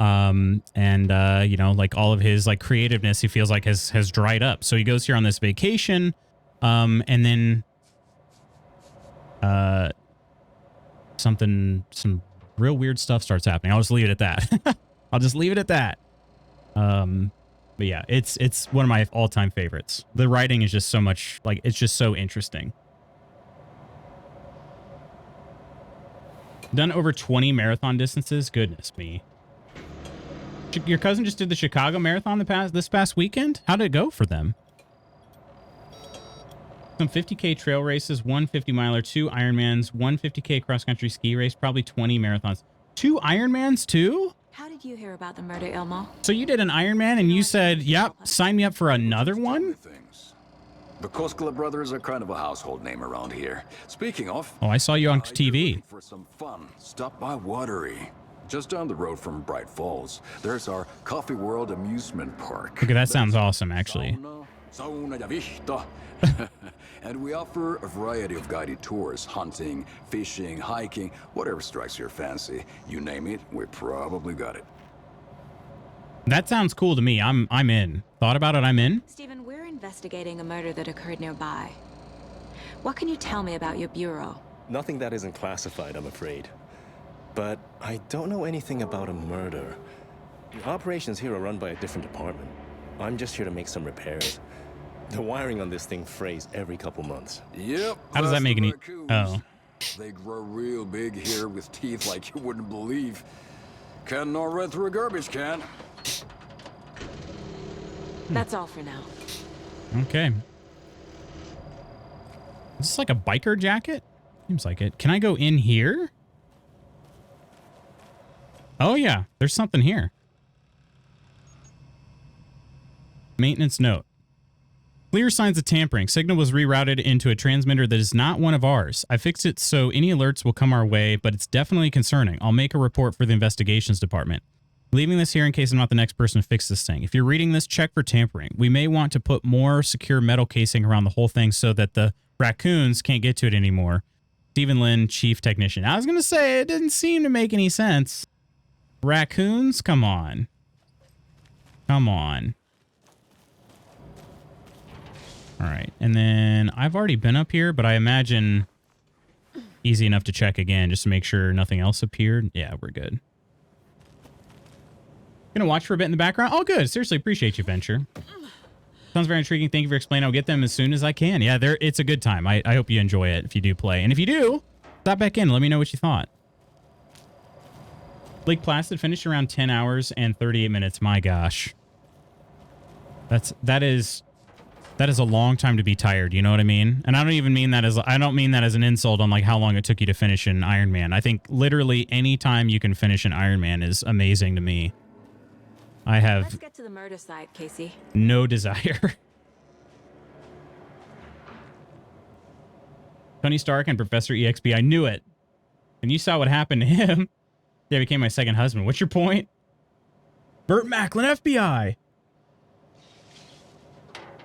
You know, like all of his like creativeness, he feels like has dried up. So he goes here on this vacation. And then, some real weird stuff starts happening. I'll just leave it at that. I'll just leave it at that. But yeah, it's one of my all-time favorites. The writing is just so much, like, it's just so interesting. Done over 20 marathon distances. Goodness me. Your cousin just did the Chicago Marathon this past weekend? How did it go for them? Some 50K trail races, 1 50-miler, 2 Ironmans, 1 50K cross-country ski race, probably 20 marathons. 2 Ironmans too? How did you hear about the murder, Ilmo? So you did an Ironman and you said, yep, sign me up for another one? Things. The Koskela brothers are kind of a household name around here. Speaking of... Oh, I saw you on if you're TV. looking for some fun, stop by Watery. Just down the road from Bright Falls, there's our Coffee World amusement park. Okay, that sounds awesome, actually. Sauna ja vihta. And we offer a variety of guided tours, hunting, fishing, hiking, whatever strikes your fancy. You name it, we probably got it. That sounds cool to me. I'm in. Thought about it, I'm in. Stephen, we're investigating a murder that occurred nearby. What can you tell me about your bureau? Nothing that isn't classified, I'm afraid. But I don't know anything about a murder. The operations here are run by a different department. I'm just here to make some repairs. The wiring on this thing frays every couple months. Yep. How does that make any... Oh. They grow real big here with teeth like you wouldn't believe. Can not run through a garbage can. That's all for now. Okay. Is this like a biker jacket? Seems like it. Can I go in here? Oh yeah, there's something here. Maintenance note. Clear signs of tampering. Signal was rerouted into a transmitter that is not one of ours. I fixed it so any alerts will come our way, but it's definitely concerning. I'll make a report for the investigations department. Leaving this here in case I'm not the next person to fix this thing. If you're reading this, check for tampering. We may want to put more secure metal casing around the whole thing so that the raccoons can't get to it anymore. Stephen Lynn, Chief Technician. I was going to say, it didn't seem to make any sense. Raccoons? Come on. Come on. All right. And then I've already been up here, but I imagine easy enough to check again just to make sure nothing else appeared. Yeah, we're good. Gonna watch for a bit in the background. Oh, good. Seriously, appreciate you, Venture. Sounds very intriguing. Thank you for explaining. I'll get them as soon as I can. Yeah, it's a good time. I hope you enjoy it if you do play. And if you do, stop back in and let me know what you thought. Lake Placid finished around 10 hours and 38 minutes. My gosh. That is a long time to be tired, you know what I mean? And I don't even mean that as an insult on like how long it took you to finish an Ironman. I think literally any time you can finish an Ironman is amazing to me. Let's get to the murder site, Casey. No desire. Tony Stark and Professor EXP. I knew it. And you saw what happened to him. Yeah, became my second husband. What's your point? Burt Macklin, FBI.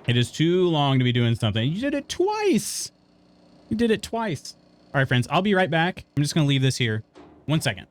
It is too long to be doing something. You did it twice. You did it twice. All right, friends. I'll be right back. I'm just going to leave this here. 1 second.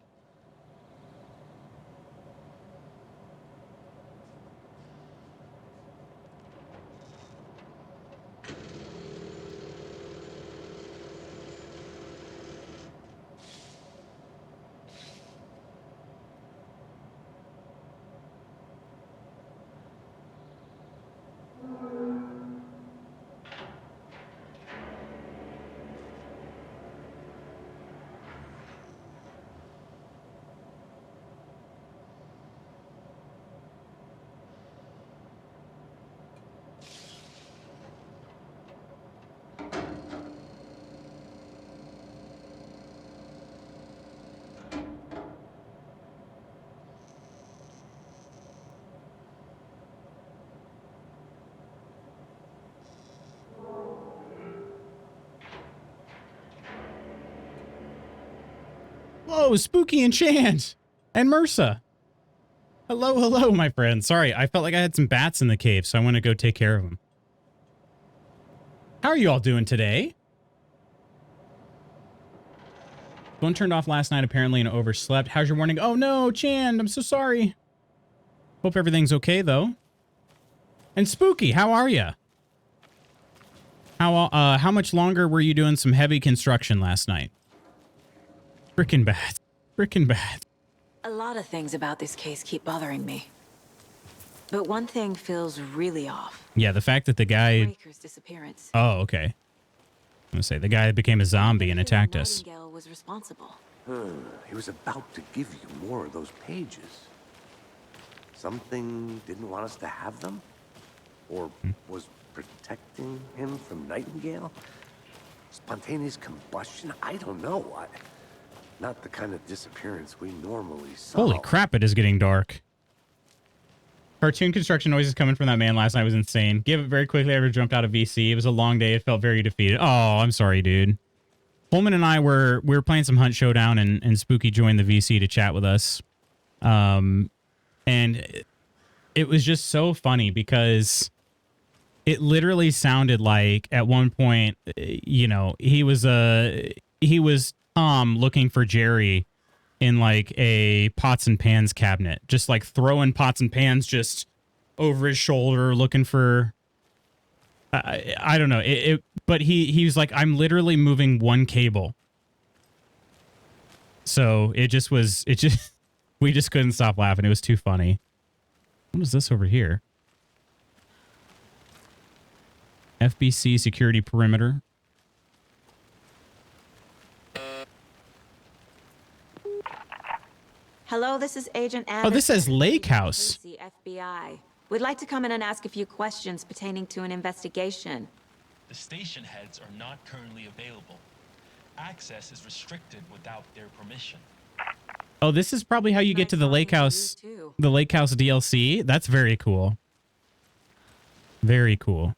Whoa, Spooky and Chand and Mursa. Hello, hello, my friend. Sorry, I felt like I had some bats in the cave, so I want to go take care of them. How are you all doing today? Phone turned off last night apparently and overslept. How's your morning? Oh no, Chand, I'm so sorry. Hope everything's okay though. And Spooky, how are you? How much longer were you doing some heavy construction last night? Frickin' bad. Frickin' bad. A lot of things about this case keep bothering me. But one thing feels really off. Yeah, the fact that the guy... Breaker's disappearance. Oh, okay. I'm gonna say, the guy became a zombie and attacked us. Nightingale was responsible. He was about to give you more of those pages. Something didn't want us to have them? Or was protecting him from Nightingale? Spontaneous combustion? I don't know. Not the kind of disappearance we normally saw. Holy crap, it is getting dark. Cartoon construction noises coming from that man last night was insane. Give it very quickly. I ever jumped out of VC. It was a long day. It felt very defeated. Oh, I'm sorry, dude. Pullman and I we were playing some Hunt Showdown, and Spooky joined the VC to chat with us. And it was just so funny because it literally sounded like at one point, you know, he was Tom looking for Jerry in like a pots and pans cabinet, just like throwing pots and pans just over his shoulder, looking for, I don't know. But he was like, I'm literally moving one cable. So we just couldn't stop laughing. It was too funny. What is this over here? FBC security perimeter. Hello, this is Agent Anderson. Oh, this says Lake House. FBI. We'd like to come in and ask a few questions pertaining to an investigation. The station heads are not currently available. Access is restricted without their permission. Oh, this is probably how you get to the Lake House, the Lake House DLC. That's very cool. Very cool.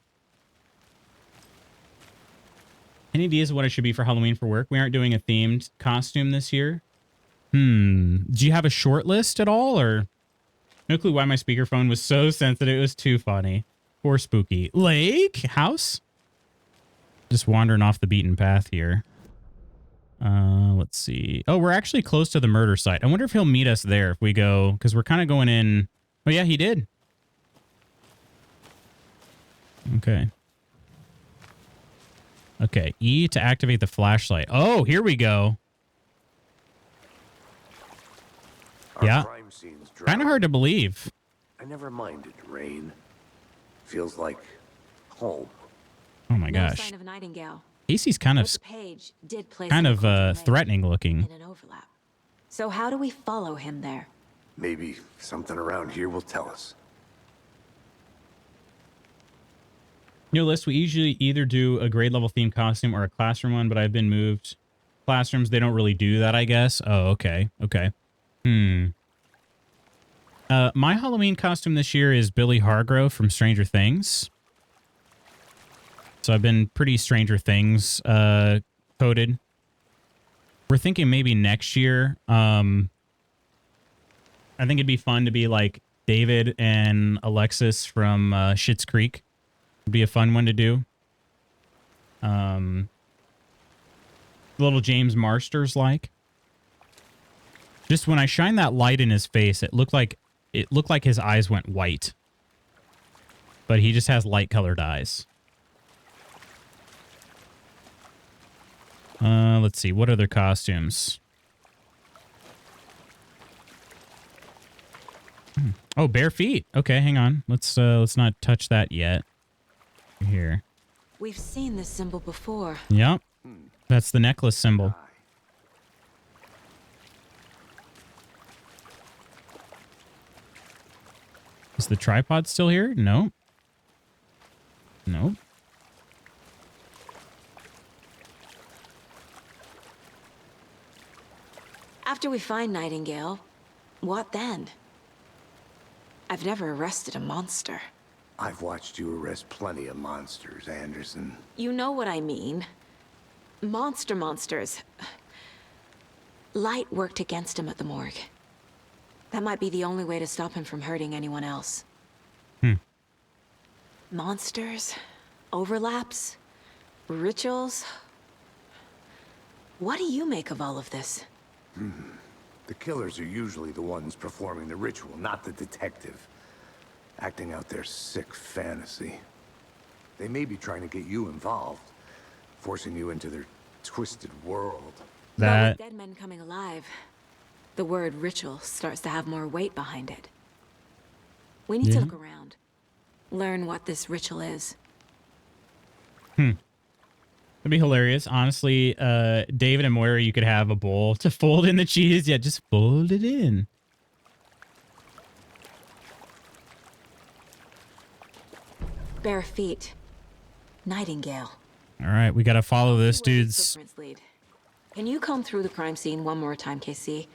Any ideas of what it should be for Halloween for work? We aren't doing a themed costume this year. Do you have a short list at all, or no clue why my speakerphone was so sensitive? It was too funny. Poor Spooky. Lake House? Just wandering off the beaten path here. Let's see. Oh, we're actually close to the murder site. I wonder if he'll meet us there if we go, because we're kind of going in. Oh yeah, he did. Okay. Okay, E to activate the flashlight. Oh, here we go. Yeah. Kind of hard to believe. I never minded rain. Feels like home. Oh my No gosh. sign of Nightingale. Casey's kind But of the page did place kind an of occult link threatening looking. in an overlap. So how do we follow him there? Maybe something around here will tell us. New list, we usually either do a grade level themed costume or a classroom one, but I've been moved. Classrooms, they don't really do that, I guess. Oh, okay. Okay. My Halloween costume this year is Billy Hargrove from Stranger Things. So I've been pretty Stranger Things coded. We're thinking maybe next year. I think it'd be fun to be like David and Alexis from Schitt's Creek. It'd be a fun one to do. Little James Marsters like. Just when I shine that light in his face, it looked like his eyes went white. But he just has light colored eyes. Let's see. What other costumes? Oh, bare feet. Okay, hang on. Let's not touch that yet. Here. We've seen this symbol before. Yep. That's the necklace symbol. Is the tripod still here? No. Nope. After we find Nightingale, what then? I've never arrested a monster. I've watched you arrest plenty of monsters, Anderson. You know what I mean. Monsters. Light worked against him at the morgue. That might be the only way to stop him from hurting anyone else. Monsters, overlaps, rituals. What do you make of all of this? The killers are usually the ones performing the ritual, not the detective. Acting out their sick fantasy. They may be trying to get you involved, forcing you into their twisted world. But That with dead men coming alive, the word ritual starts to have more weight behind it. We need to look around. Learn what this ritual is. that'd be hilarious. Honestly, David and Moira, you could have a bowl to fold in the cheese. Yeah, just fold it in. Bare feet. Nightingale. All right, we got to follow this See where his dude's. footprints lead. Can you comb through the crime scene one more time, KC?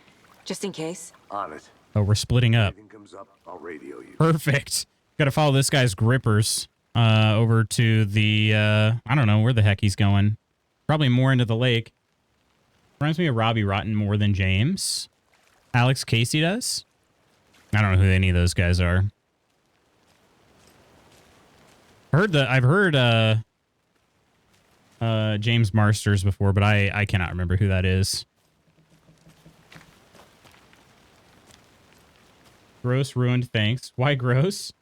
Just in case? On it. Oh, we're splitting up. Anything comes up, I'll radio you. Perfect. Got to follow this guy's grippers over to the, I don't know where the heck he's going. Probably more into the lake. Reminds me of Robbie Rotten more than James. Alex Casey does. I don't know who any of those guys are. I've heard James Marsters before, but I cannot remember who that is. Gross ruined, thanks. Why gross?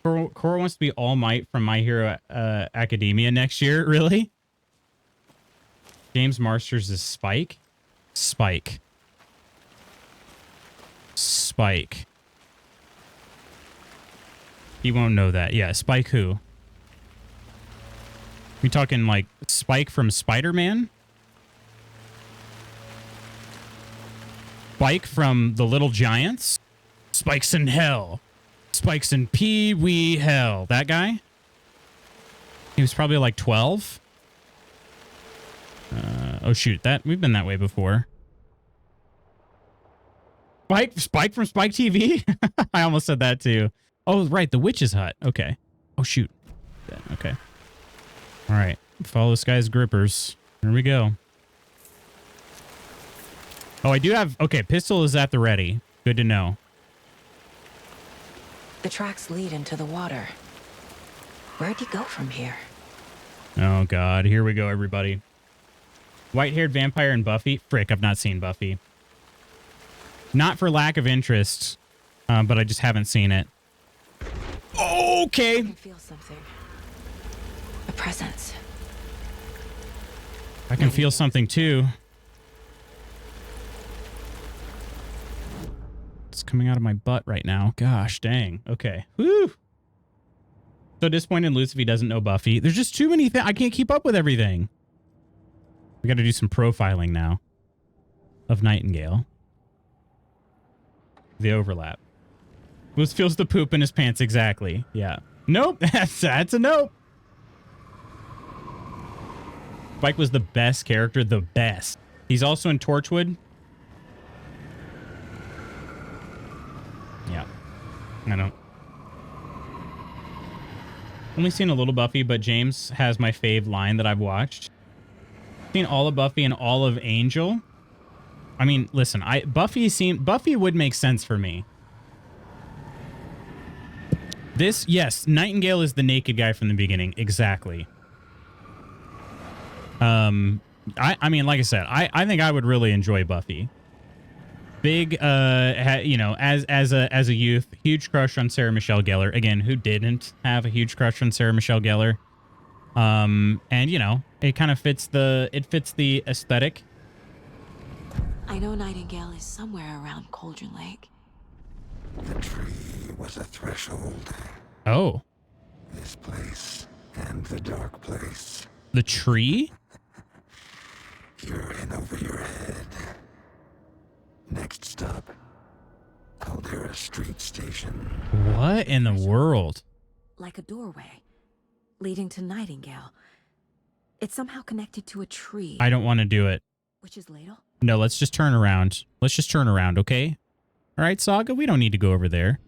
Cora wants to be All Might from My Hero Academia next year. Really? James Marsters is Spike? Spike. Spike. He won't know that. Yeah, Spike who? We talking like Spike from Spider-Man? Spike from The Little Giants? Spikes in Hell. Spikes in Pee-wee Hell. That guy? He was probably like 12. Oh shoot, we've been that way before. Spike from Spike TV? I almost said that too. Oh, right, the Witch's Hut. Okay. Oh shoot. Okay. All right. Follow this guy's grippers. Here we go. Oh, I do have... Okay, pistol is at the ready. Good to know. The tracks lead into the water. Where'd he go from here? Oh, God. Here we go, everybody. White-haired vampire and Buffy. Frick, I've not seen Buffy. Not for lack of interest, but I just haven't seen it. Okay. I can feel something. A presence. I can feel something, too. It's coming out of my butt right now. Gosh, dang. Okay. Woo. So disappointed Lucy if he doesn't know Buffy. There's just too many things. I can't keep up with everything. We got to do some profiling now of Nightingale. The overlap. Lucy feels the poop in his pants. Exactly. Yeah. Nope. That's a nope. Spike was the best character. The best. He's also in Torchwood. Yeah. I don't. Only seen a little Buffy, but James has my fave line that I've watched. Seen all of Buffy and all of Angel. I mean, listen, Buffy would make sense for me. Yes, Nightingale is the naked guy from the beginning. Exactly. I mean, like I said, I think I would really enjoy Buffy. Big, you know, as a youth, huge crush on Sarah Michelle Gellar. Again, who didn't have a huge crush on Sarah Michelle Gellar? And you know, it kind of fits the aesthetic. I know Nightingale is somewhere around Cauldron Lake. The tree was a threshold. Oh, This place and the dark place. the tree? You're in over your head. Next stop, Caldera Street Station. What in the world? Like a doorway leading to Nightingale. It's somehow connected to a tree. I don't want to do it. Which is Ladle? No, let's just turn around. Let's just turn around, okay? All right, Saga, we don't need to go over there.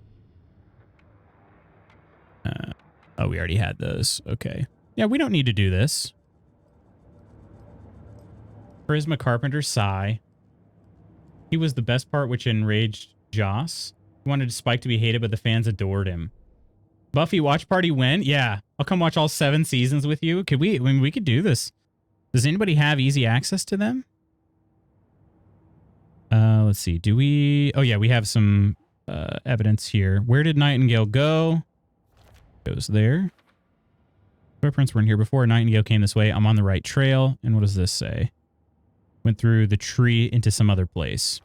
Oh, we already had those. Okay. Yeah, we don't need to do this. Charisma Carpenter, sigh. He was the best part, which enraged Joss. He wanted Spike to be hated, but the fans adored him. Buffy watch party when? Yeah, I'll come watch all 7 seasons with you. Could we? I mean, we could do this. Does anybody have easy access to them? Let's see. Do we? Oh yeah, we have some evidence here. Where did Nightingale go? Goes there. Footprints were in here before. Nightingale came this way. I'm on the right trail. And what does this say? Went through the tree into some other place.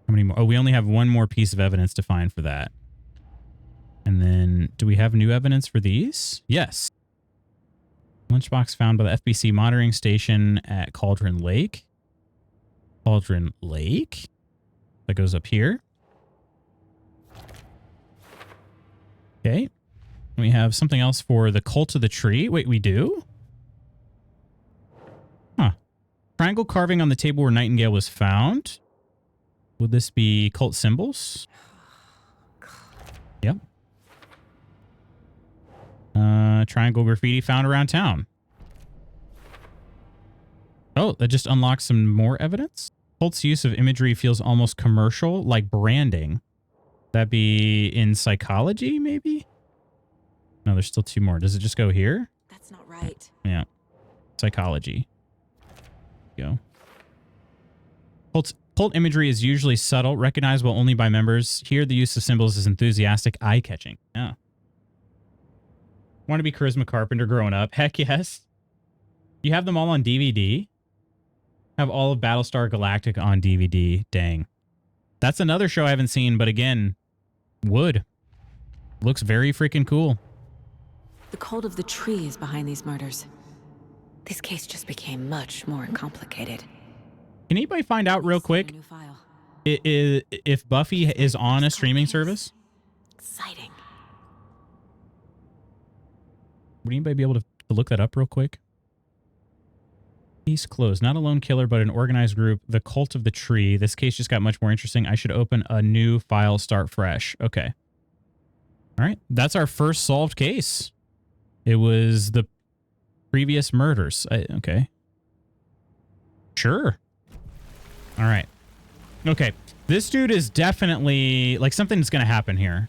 How many more? Oh, we only have one more piece of evidence to find for that. And then, do we have new evidence for these? Yes. Lunchbox found by the FBC monitoring station at Cauldron Lake. Cauldron Lake? That goes up here. Okay. We have something else for the Cult of the Tree. Wait, we do? Huh. Triangle carving on the table where Nightingale was found. Would this be cult symbols? Yep. Triangle graffiti found around town. Oh, that just unlocks some more evidence? Cult's use of imagery feels almost commercial, like branding. That'd be in psychology, maybe? No, there's still 2 more. Does it just go here? That's not right. Yeah. Psychology. Go. Cult imagery is usually subtle, recognizable only by members. Here, the use of symbols is enthusiastic, eye-catching. Yeah. Want to be Charisma Carpenter growing up? Heck yes. You have them all on DVD? Have all of Battlestar Galactica on DVD. Dang. That's another show I haven't seen, but again, would. Looks very freaking cool. The Cult of the Tree is behind these murders. This case just became much more complicated. Can anybody find out real quick New file. if Buffy is on a streaming service? Exciting. Would anybody be able to look that up real quick? Case closed. Not a lone killer, but an organized group. The Cult of the Tree. This case just got much more interesting. I should open a new file, start fresh. Okay. All right. That's our first solved case. It was the previous murders. Okay. Sure. All right. Okay. This dude is definitely like something's going to happen here.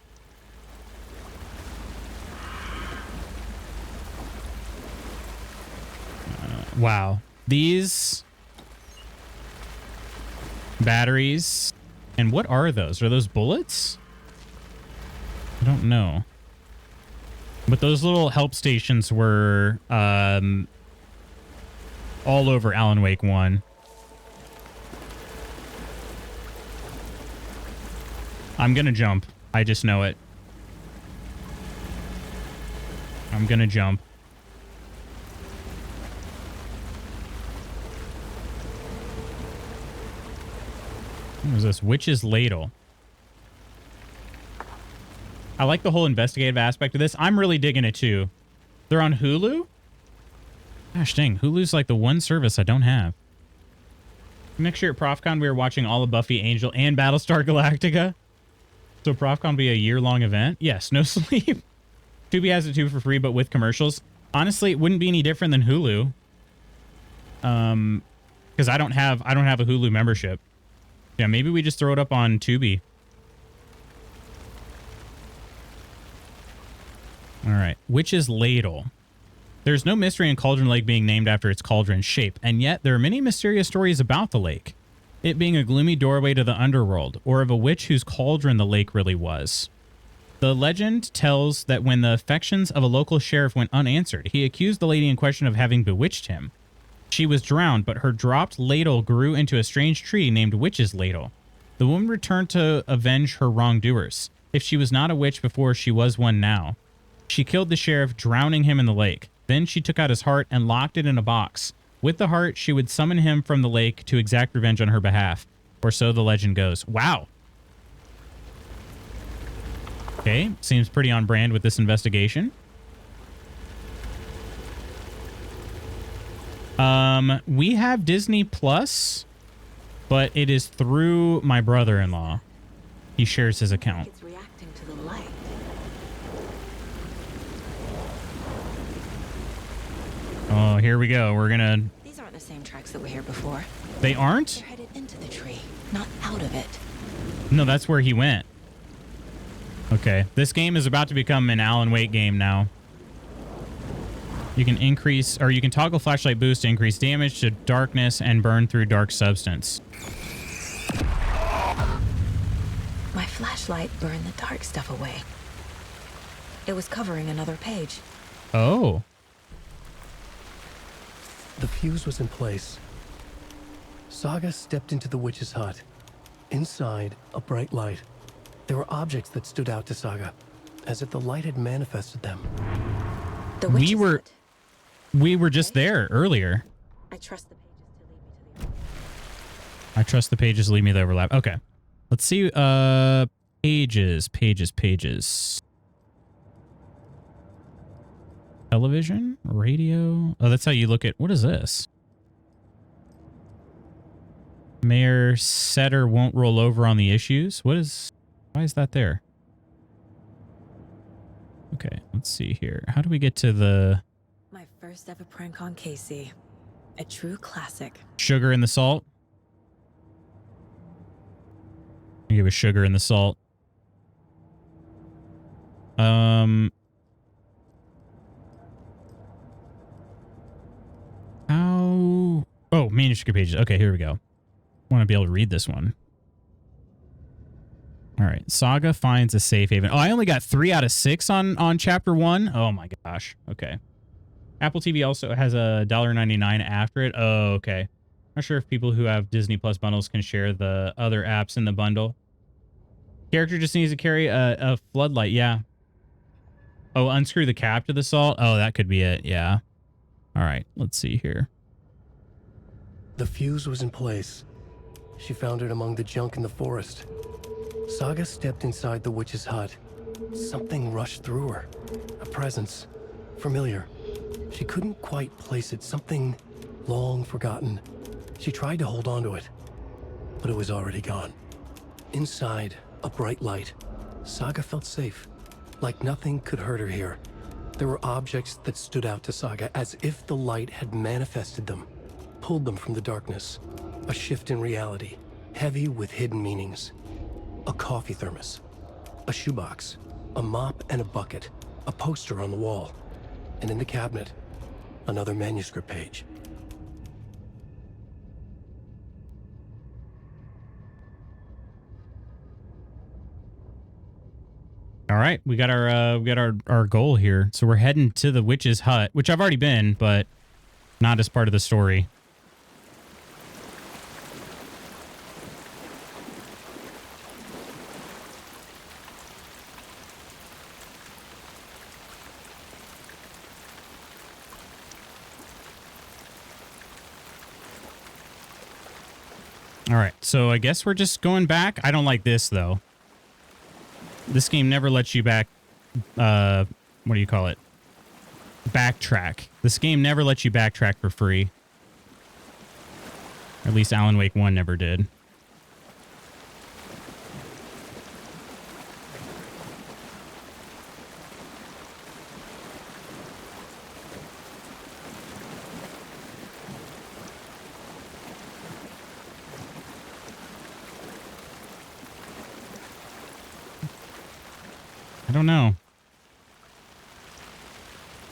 Wow. These batteries. And what are those? Are those bullets? I don't know. But those little help stations were all over Alan Wake 1. I'm going to jump. I just know it. I'm going to jump. What is this? Witch's Ladle. I like the whole investigative aspect of this. I'm really digging it too. They're on Hulu? Gosh dang, Hulu's like the one service I don't have. Next year at ProfCon, we were watching all of Buffy, Angel, and Battlestar Galactica. So ProfCon will be a year-long event. Yes, no sleep. Tubi has it too for free, but with commercials. Honestly, it wouldn't be any different than Hulu. Because I don't have a Hulu membership. Yeah, maybe we just throw it up on Tubi. All right. Witch's Ladle. There's no mystery in Cauldron Lake being named after its cauldron shape, and yet there are many mysterious stories about the lake. It being a gloomy doorway to the underworld, or of a witch whose cauldron the lake really was. The legend tells that when the affections of a local sheriff went unanswered, he accused the lady in question of having bewitched him. She was drowned, but her dropped ladle grew into a strange tree named Witch's Ladle. The woman returned to avenge her wrongdoers. If she was not a witch before, she was one now. She killed the sheriff, drowning him in the lake. Then she took out his heart and locked it in a box. With the heart, she would summon him from the lake to exact revenge on her behalf. Or so the legend goes. Wow. Okay, seems pretty on brand with this investigation. We have Disney Plus, but it is through my brother-in-law. He shares his account. It's reacting to the light. Oh, here we go. We're gonna... These aren't aren't the same tracks that were here before. They aren't? They're headed into the tree, not out of it. No, that's where he went. Okay, this game is about to become an Alan Wake game now. You can increase, or you can toggle flashlight boost to increase damage to darkness and burn through dark substance. My flashlight burned the dark stuff away. It was covering another page. Oh. The fuse was in place. Saga stepped into the witch's hut. Inside, a bright light. There were objects that stood out to Saga, as if the light had manifested them. The witch's hut. We were just there earlier. I trust the pages to lead me to the I trust the pages lead me to the overlap. Okay. Let's see. Pages. Television? Radio? Oh, that's how you look at... What is this? Mayor Setter won't roll over on the issues. What is... Why is that there? Okay, let's see here. How do we get to the... My first ever prank on Casey. A true classic. Sugar in the salt? I give a sugar in the salt. How... Oh, manuscript pages. Okay, here we go. I want to be able to read this one. All right. Saga finds a safe haven. Oh, I only got 3 out of 6 on chapter 1. Oh my gosh. Okay. Apple TV also has a $1.99 after it. Oh, okay. Not sure if people who have Disney Plus bundles can share the other apps in the bundle. Character just needs to carry a floodlight. Yeah. Oh, unscrew the cap to the salt. Oh, that could be it. Yeah. All right. Let's see here. The fuse was in place. She found it among the junk in the forest. Saga stepped inside the witch's hut. Something rushed through her. A presence. Familiar. She couldn't quite place it. Something long forgotten. She tried to hold on to it, but it was already gone. Inside, a bright light. Saga felt safe. Like nothing could hurt her here. There were objects that stood out to Saga as if the light had manifested them, pulled them from the darkness. A shift in reality, heavy with hidden meanings. A coffee thermos, a shoebox, a mop and a bucket, a poster on the wall, and in the cabinet, another manuscript page. All right, we got our goal here. So we're heading to the witch's hut, which I've already been, but not as part of the story. All right, so I guess we're just going back. I don't like this, though. This game never lets you back, what do you call it? Backtrack. This game never lets you backtrack for free. Or at least Alan Wake 1 never did. I don't know.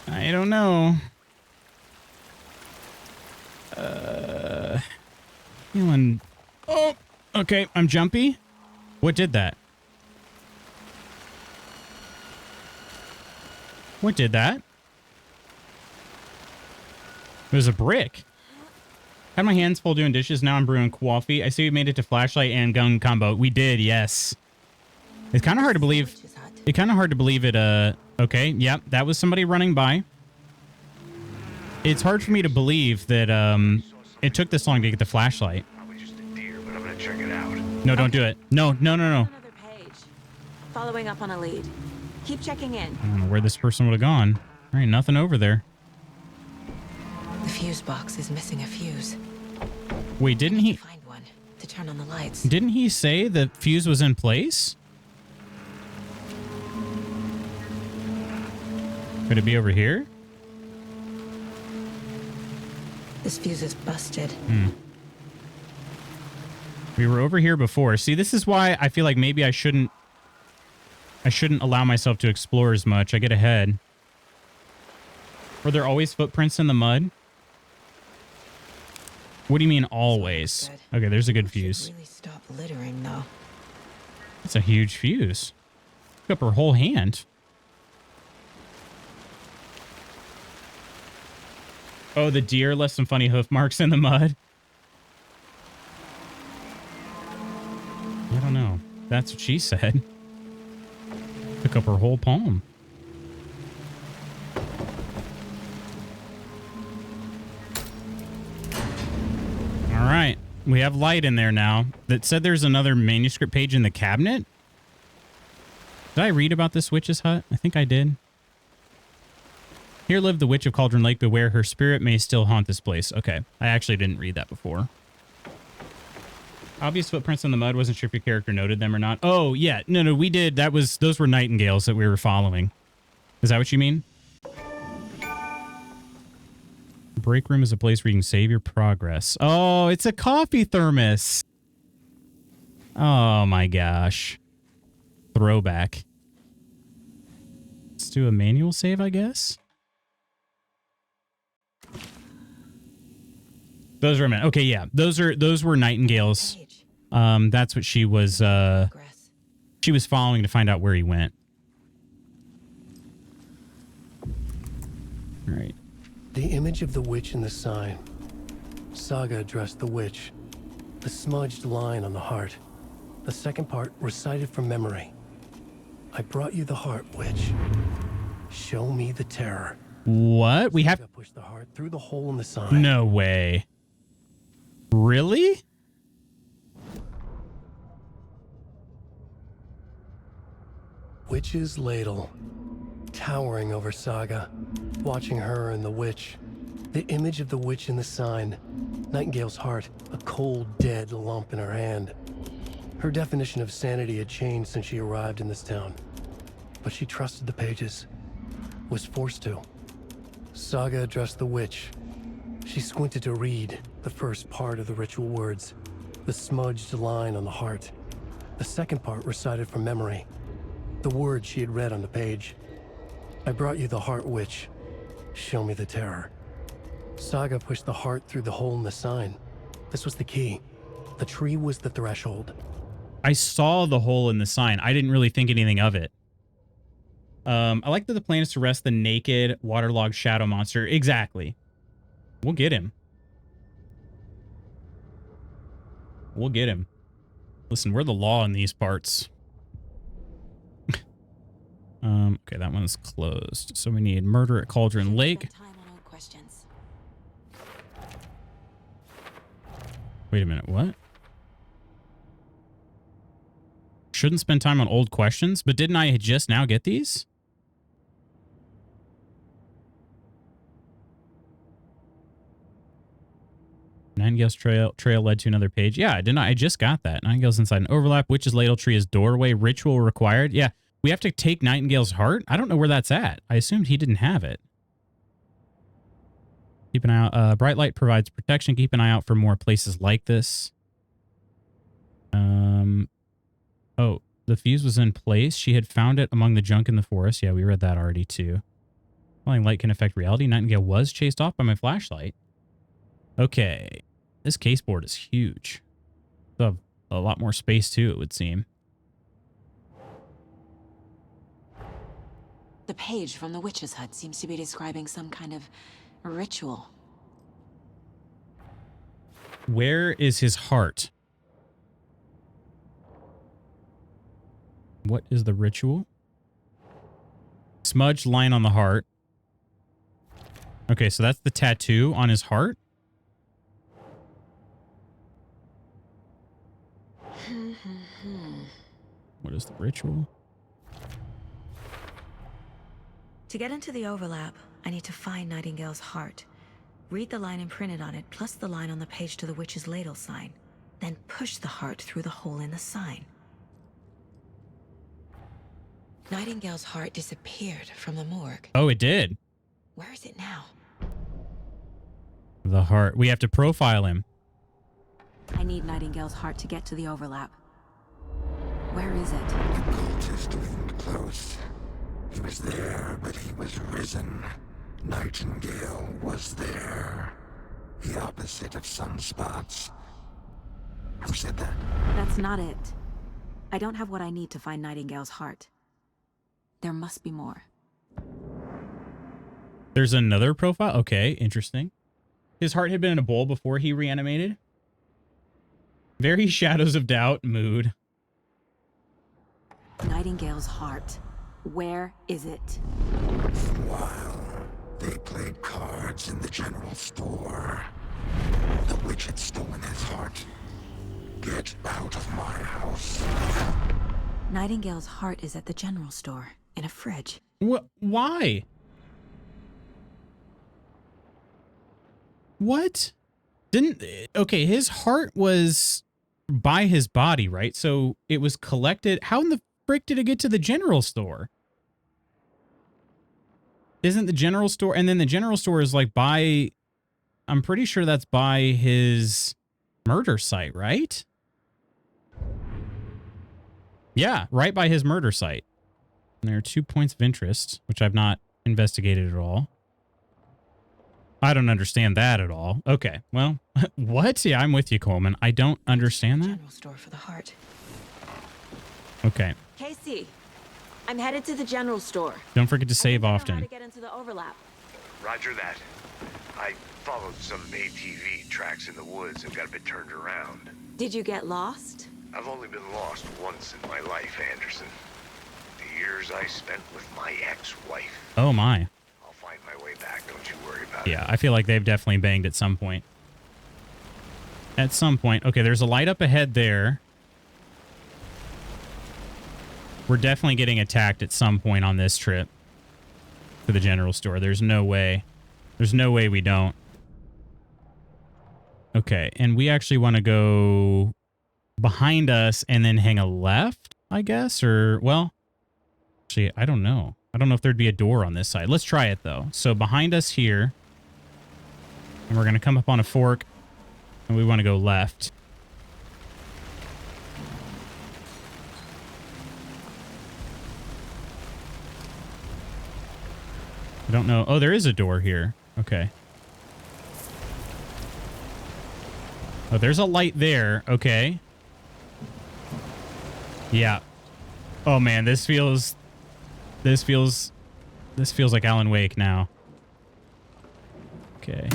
I don't know. Feeling... Oh, okay. I'm jumpy. What did that? What did that? It was a brick. Had my hands full doing dishes. Now I'm brewing coffee. I see we made it to flashlight and gun combo. We did, yes. It's kind of hard to believe. It's kind of hard to believe it. Okay. Yep. That was somebody running by. It's hard for me to believe that it took this long to get the flashlight. Probably just a deer, but I'm gonna check it out. No, don't do it. No. Another page. Following up on a lead. Keep checking in. I don't know where this person would have gone. All right, nothing over there. The fuse box is missing a fuse. Wait, didn't I need he? to find one to turn on the lights. Didn't he say the fuse was in place? Could it be over here? This fuse is busted. We were over here before. See, this is why I feel like maybe I shouldn't allow myself to explore as much. I get ahead. Were there always footprints in the mud? What do you mean always? Okay, there's a good fuse. Really stop littering, though. That's a huge fuse. Took up her whole hand. Oh, the deer left some funny hoof marks in the mud. I don't know. That's what she said. Took up her whole palm. All right. We have light in there now. That said there's another manuscript page in the cabinet. Did I read about this witch's hut? I think I did. Here lived the witch of Cauldron Lake. Beware, her spirit may still haunt this place. Okay. I actually didn't read that before. Obvious footprints in the mud. Wasn't sure if your character noted them or not. Oh, yeah. No, we did. Those were nightingales that we were following. Is that what you mean? Break room is a place where you can save your progress. Oh, it's a coffee thermos. Oh my gosh. Throwback. Let's do a manual save, I guess. Those were meant. Okay, yeah. Those were nightingales. That's what she was following to find out where he went. All right. The image of the witch in the sign. Saga addressed the witch. The smudged line on the heart. The second part recited from memory. I brought you the heart, witch. Show me the terror. What? We have to push the heart through the hole in the sign. No way. Really? Witch's ladle. Towering over Saga. Watching her and the witch. The image of the witch in the sign. Nightingale's heart, a cold, dead lump in her hand. Her definition of sanity had changed since she arrived in this town. But she trusted the pages. Was forced to. Saga addressed the witch. She squinted to read the first part of the ritual words. The smudged line on the heart. The second part recited from memory. The words she had read on the page. I brought you the heart, witch. Show me the terror. Saga pushed the heart through the hole in the sign. This was the key. The tree was the threshold. I saw the hole in the sign. I didn't really think anything of it. I like that the plan is to arrest the naked, waterlogged shadow monster. Exactly. We'll get him. We'll get him. Listen, we're the law in these parts. Okay, that one's closed. So we need murder at Cauldron Lake. Wait a minute, what? Shouldn't spend time on old questions, but didn't I just now get these? Nightingale's trail led to another page. Yeah, I did not. I just got that. Nightingale's inside an overlap. Witch's ladle tree is doorway. Ritual required. Yeah, we have to take Nightingale's heart. I don't know where that's at. I assumed he didn't have it. Keep an eye out. Bright light provides protection. Keep an eye out for more places like this. Oh, the fuse was in place. She had found it among the junk in the forest. Yeah, we read that already too. Falling light can affect reality. Nightingale was chased off by my flashlight. Okay. This caseboard is huge. There'll have a lot more space too, it would seem. The page from the witch's hut seems to be describing some kind of ritual. Where is his heart? What is the ritual? Smudged line on the heart. Okay, so that's the tattoo on his heart. What is the ritual? To get into the overlap, I need to find Nightingale's heart. Read the line imprinted on it, plus the line on the page to the witch's ladle sign. Then push the heart through the hole in the sign. Nightingale's heart disappeared from the morgue. Oh, it did. Where is it now? The heart. We have to profile him. I need Nightingale's heart to get to the overlap. Where is it? The cultist isn't close. He was there, but he was risen. Nightingale was there. The opposite of sunspots. Who said that? That's not it. I don't have what I need to find Nightingale's heart. There must be more. There's another profile? Okay, interesting. His heart had been in a bowl before he reanimated. Very Shadows of Doubt mood. Nightingale's heart. Where is it? While they played cards in the general store, the witch had stolen his heart. Get out of my house. Nightingale's heart is at the general store, in a fridge. Why? What? Okay, his heart was by his body, right? So it was collected. How in the frick did it get to the general store? Isn't the general store, and then the general store is like by, I'm pretty sure that's by his murder site, right? Yeah, right by his murder site. And there are 2 points of interest, which I've not investigated at all. I don't understand that at all. Okay, well, what? Yeah, I'm with you, Coleman. I don't understand that. General store for the heart. Okay. Casey, I'm headed to the general store. Don't forget to save I know how often. to get into the overlap. Roger that. I followed some ATV tracks in the woods and got a bit turned around. Did you get lost? I've only been lost once in my life, Anderson. The years I spent with my ex-wife. Oh my. I'll find my way back, don't you worry about it. Yeah, I feel like they've definitely banged at some point. At some point. Okay, there's a light up ahead there. We're definitely getting attacked at some point on this trip to the general store. There's no way. There's no way we don't. Okay, and we actually want to go behind us and then hang a left, I guess, or, well, actually, I don't know. I don't know if there'd be a door on this side. Let's try it, though. So behind us here, and we're going to come up on a fork, and we want to go left. I don't know. Oh, there is a door here. Okay. Oh, there's a light there. Okay. Yeah. Oh man, this feels like Alan Wake now. Okay.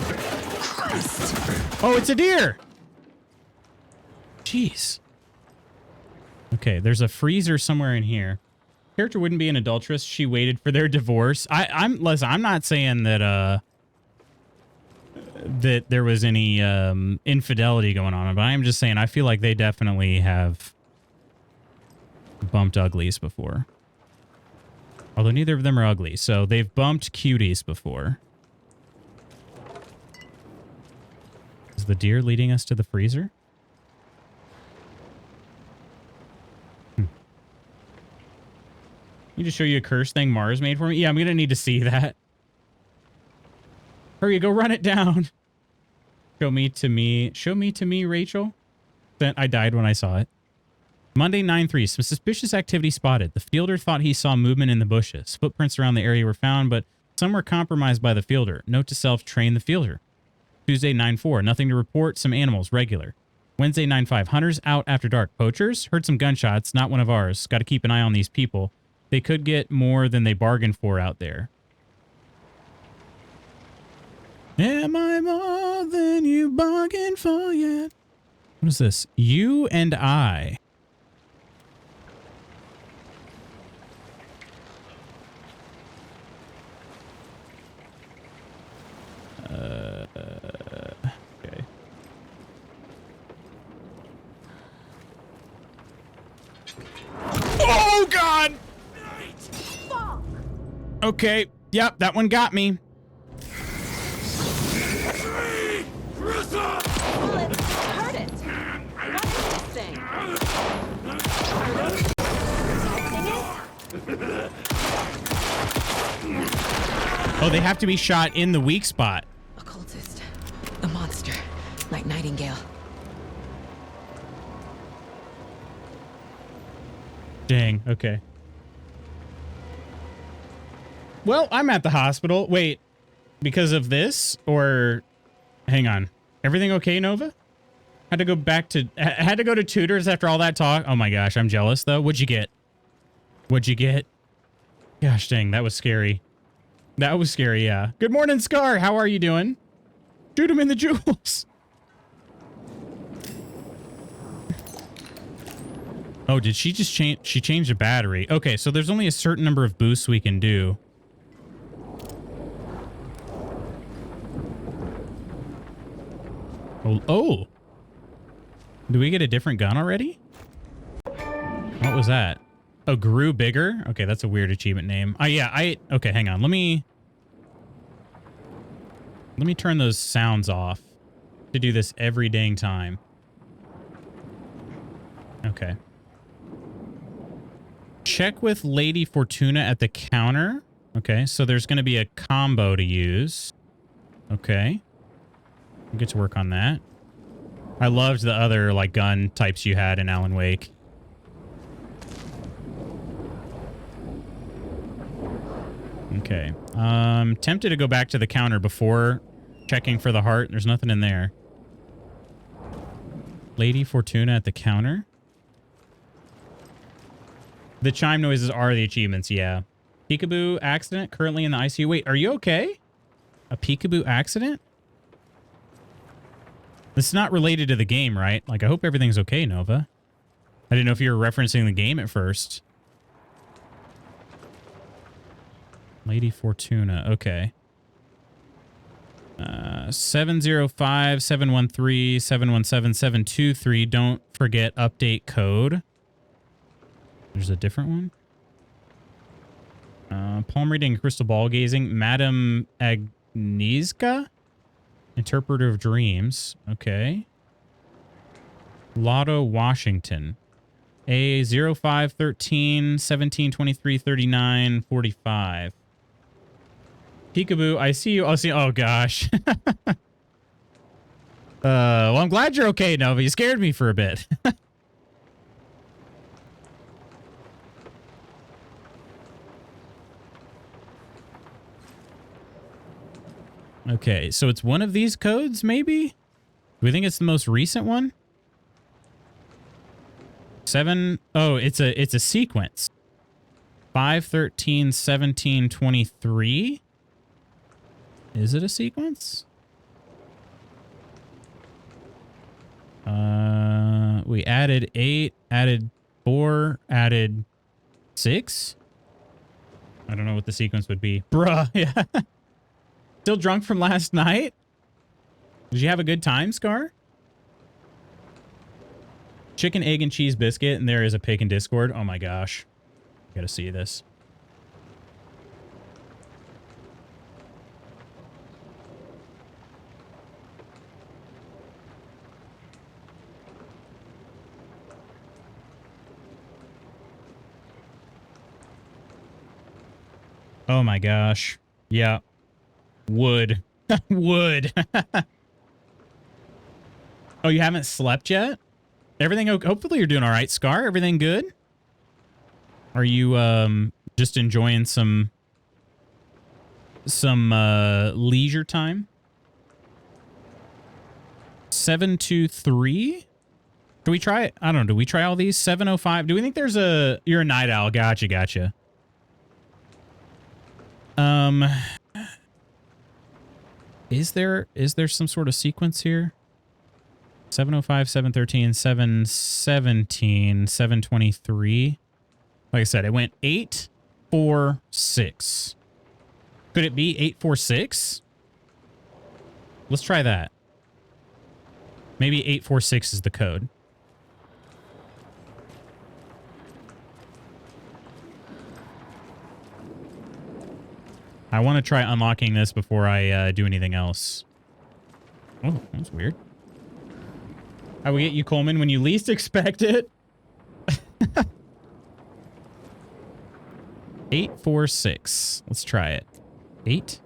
Oh, it's a deer. Jeez. Okay, there's a freezer somewhere in here. Character wouldn't be an adulteress. She waited for their divorce. Listen, I'm not saying that that there was any infidelity going on, but I'm just saying I feel like they definitely have bumped uglies before. Although neither of them are ugly, so they've bumped cuties before. Is the deer leading us to the freezer? You just show you a curse thing Mars made for me? Yeah, I'm going to need to see that. Hurry, go run it down. Show me to me, Rachel. Then I died when I saw it. Monday 9/3. Some suspicious activity spotted. The fielder thought he saw movement in the bushes. Footprints around the area were found, but some were compromised by the fielder. Note to self, train the fielder. Tuesday 9/4. Nothing to report. Some animals, regular. Wednesday 9/5. Hunters out after dark. Poachers? Heard some gunshots. Not one of ours. Got to keep an eye on these people. They could get more than they bargained for out there. Am I more than you bargained for yet? What is this? You and I. Okay. Oh, God! Okay. Yep, that one got me. Heard it. What is this thing? Oh, they have to be shot in the weak spot. Occultist. Nightingale. Dang, okay. Well, I'm at the hospital. Wait, because of this? Or, hang on. Everything okay, Nova? Had to go to tutors after all that talk. Oh my gosh, I'm jealous though. What'd you get? What'd you get? Gosh dang, that was scary. That was scary, yeah. Good morning, Scar. How are you doing? Shoot him in the jewels. Oh, did she just change? She changed the battery. Okay, so there's only a certain number of boosts we can do. Oh. Do we get a different gun already? What was that? Oh, grew bigger? Okay, that's a weird achievement name. Oh, yeah, okay, hang on. Let me turn those sounds off to do this every dang time. Okay. Check with Lady Fortuna at the counter. Okay, so there's going to be a combo to use. Okay. We'll get to work on that. I loved the other, like, gun types you had in Alan Wake. Okay. Tempted to go back to the counter before checking for the heart. There's nothing in there. Lady Fortuna at the counter. The chime noises are the achievements, yeah. Peekaboo accident currently in the ICU. Wait, are you okay? A peekaboo accident? This is not related to the game, right? Like, I hope everything's okay, Nova. I didn't know if you were referencing the game at first. Lady Fortuna, okay. 705 713 717 723. Don't forget update code. There's a different one. Palm reading and crystal ball gazing. Madam Agnieszka? Interpreter of dreams. Okay. Lotto Washington. A 0513 1723 39 45. Peekaboo, I see you. I'll see. Oh gosh. Well, I'm glad you're okay, Nova. You scared me for a bit. Okay, so it's one of these codes, maybe? Do we think it's the most recent one? 7. Oh, it's a sequence. 513 17 23. Is it a sequence? We added 8, added 4, added 6. I don't know what the sequence would be. Bruh, yeah. Still drunk from last night? Did you have a good time, Scar? Chicken, egg, and cheese biscuit, and there is a pic in Discord. Oh my gosh. Gotta see this. Oh my gosh. Yeah. Wood. Wood. Oh, you haven't slept yet? Everything okay? Hopefully you're doing all right, Scar. Everything good? Are you just enjoying some leisure time? 723? Do we try it? I don't know. Do we try all these? 705. Do we think there's a... You're a night owl. Gotcha. Is there some sort of sequence here? 705, 713, 717, 723. Like I said, it went 8, 4, 6. Could it be 846? Let's try that. Maybe 846 is the code. I want to try unlocking this before I do anything else. Oh, that's weird. I will get you, Coleman, when you least expect it. 846. Let's try it. 8,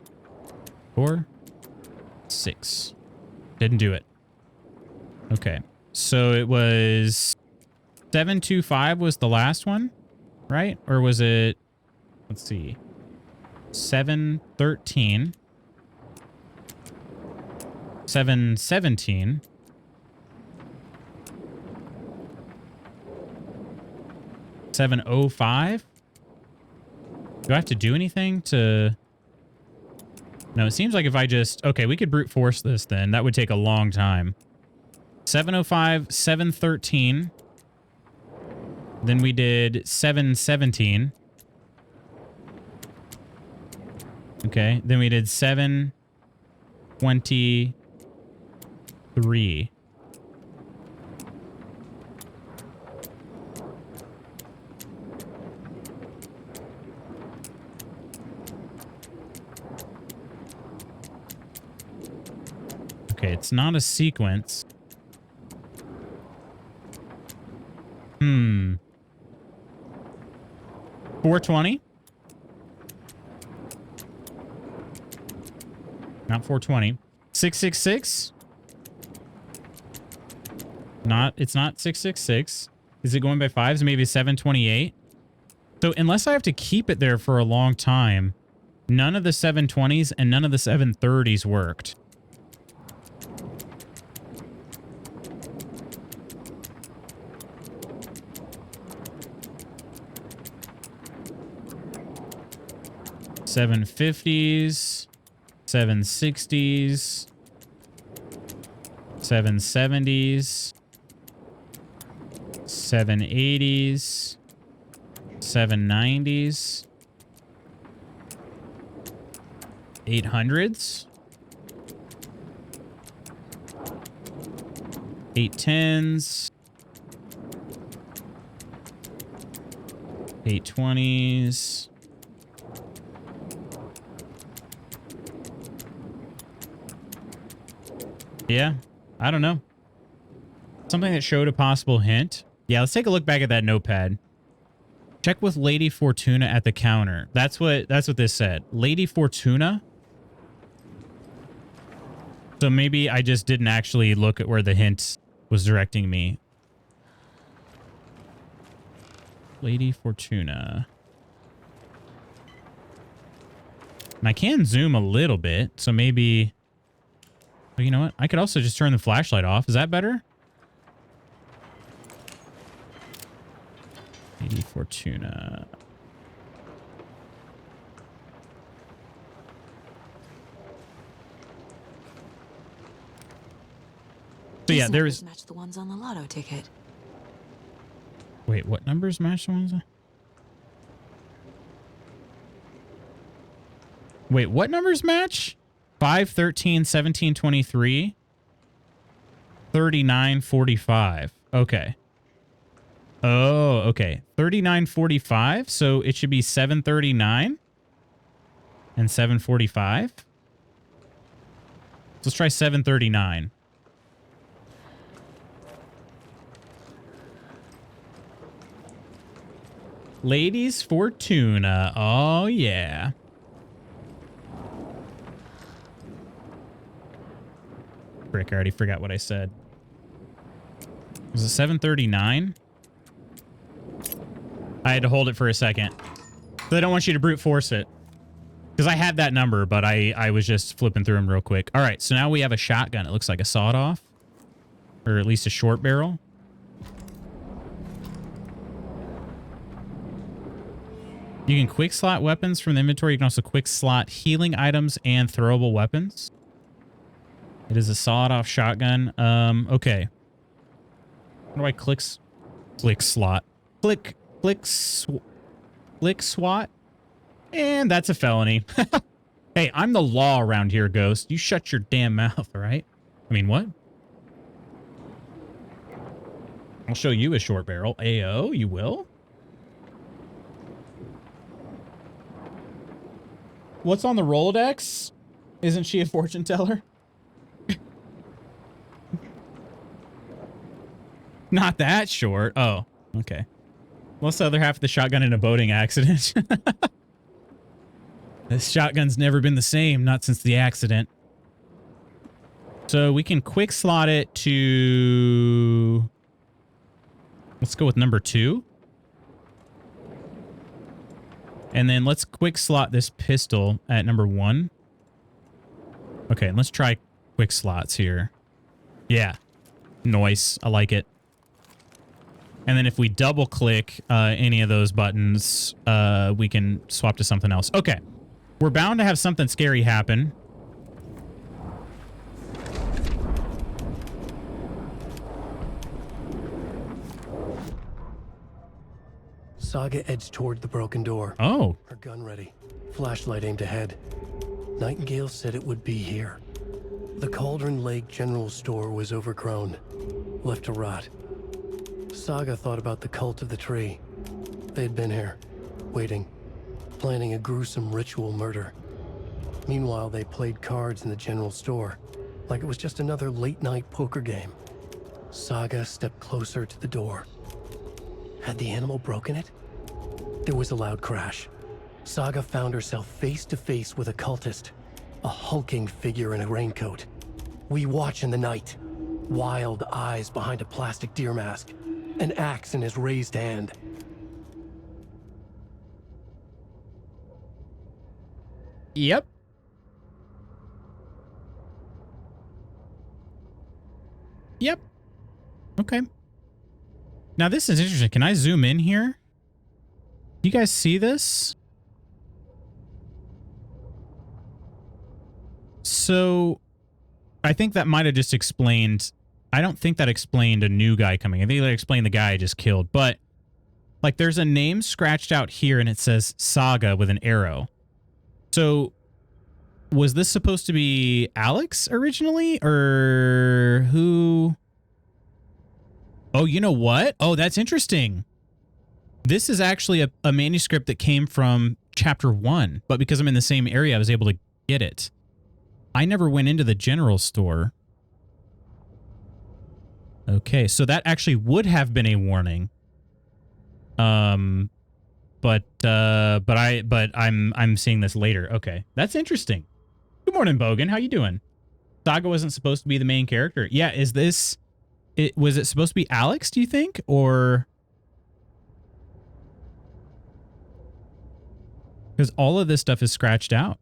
4, 6. Didn't do it. Okay. So it was 725 was the last one, right? Or was it, let's see, 713, 717, 705? Do I have to do anything to... No, it seems like if I just... Okay, we could brute force this then. That would take a long time. 705, 713. Then we did 717. Okay, then we did 723. Okay, it's not a sequence. 420? Not 420. 666? It's not 666. Is it going by fives? Maybe 728? So unless I have to keep it there for a long time, none of the 720s and none of the 730s worked. $750s, $760s, $770s, $780s, $790s, $800s, $810s, $820s. Yeah, I don't know. Something that showed a possible hint. Yeah, let's take a look back at that notepad. Check with Lady Fortuna at the counter. That's what this said. Lady Fortuna. So maybe I just didn't actually look at where the hint was directing me. Lady Fortuna. And I can zoom a little bit, so maybe... But you know what? I could also just turn the flashlight off. Is that better? Lady Fortuna. So yeah, there is... Match the ones on the lotto ticket. Wait, what numbers match the ones? Wait, what numbers match? 5, 13, 17, 23, 39, 45. Okay. Oh, okay. 39, 45. So it should be 739 and 745. Let's try 739. Ladies Fortuna. Oh, yeah. Frick, I already forgot what I said. Was it 739? I had to hold it for a second. So I don't want you to brute force it. Because I had that number, but I was just flipping through them real quick. All right, so now we have a shotgun. It looks like a sawed-off. Or at least a short barrel. You can quick slot weapons from the inventory. You can also quick slot healing items and throwable weapons. It is a sawed-off shotgun. Okay. How do I click slot? Click swat? And that's a felony. Hey, I'm the law around here, Ghost. You shut your damn mouth, all right? I mean, what? I'll show you a short barrel. Ayo, you will? What's on the Rolodex? Isn't she a fortune teller? Not that short. Oh, okay. What's the other half of the shotgun in a boating accident? This shotgun's never been the same, not since the accident. So we can quick slot it to... Let's go with number 2. And then let's quick slot this pistol at number 1. Okay, and let's try quick slots here. Yeah. Nice. I like it. And then if we double click any of those buttons, we can swap to something else. Okay. We're bound to have something scary happen. Saga edged toward the broken door. Oh. Her gun ready. Flashlight aimed ahead. Nightingale said it would be here. The Cauldron Lake General Store was overgrown, left to rot. Saga thought about the cult of the tree. They'd been here, waiting, planning a gruesome ritual murder. Meanwhile, they played cards in the general store, like it was just another late-night poker game. Saga stepped closer to the door. Had the animal broken it? There was a loud crash. Saga found herself face to face with a cultist, a hulking figure in a raincoat. We watch in the night. Wild eyes behind a plastic deer mask, an axe in his raised hand. Yep. Yep. Okay. Now this is interesting. Can I zoom in here? You guys see this? So I think that might have just explained... I don't think that explained a new guy coming. I think that explained the guy I just killed. But like there's a name scratched out here and it says Saga with an arrow. So was this supposed to be Alex originally or who? Oh, you know what? Oh, that's interesting. This is actually a manuscript that came from chapter 1, but because I'm in the same area, I was able to get it. I never went into the general store. Okay, so that actually would have been a warning. But I'm seeing this later. Okay, that's interesting. Good morning, Bogan. How you doing? Saga wasn't supposed to be the main character. Yeah, is this... was it supposed to be Alex, do you think? Or... because all of this stuff is scratched out.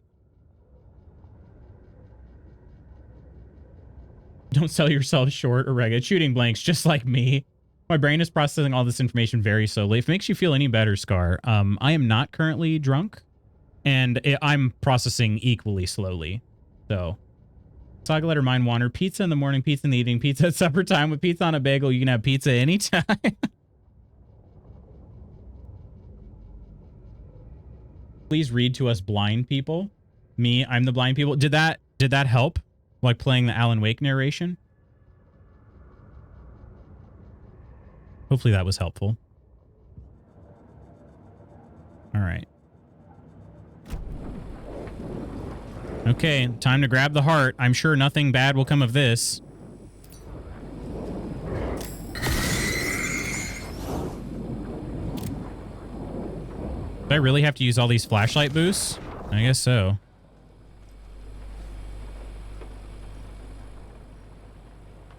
Don't sell yourself short or ragged. Shooting blanks, just like me. My brain is processing all this information very slowly. If it makes you feel any better, Scar, I am not currently drunk, and I'm processing equally slowly. So, Saga let her mind wander. Pizza in the morning, pizza in the evening, pizza at supper time. With pizza on a bagel, you can have pizza anytime. Please read to us blind people. Me, I'm the blind people. Did that help? Like playing the Alan Wake narration? Hopefully that was helpful. All right. Okay, time to grab the heart. I'm sure nothing bad will come of this. Do I really have to use all these flashlight boosts? I guess so.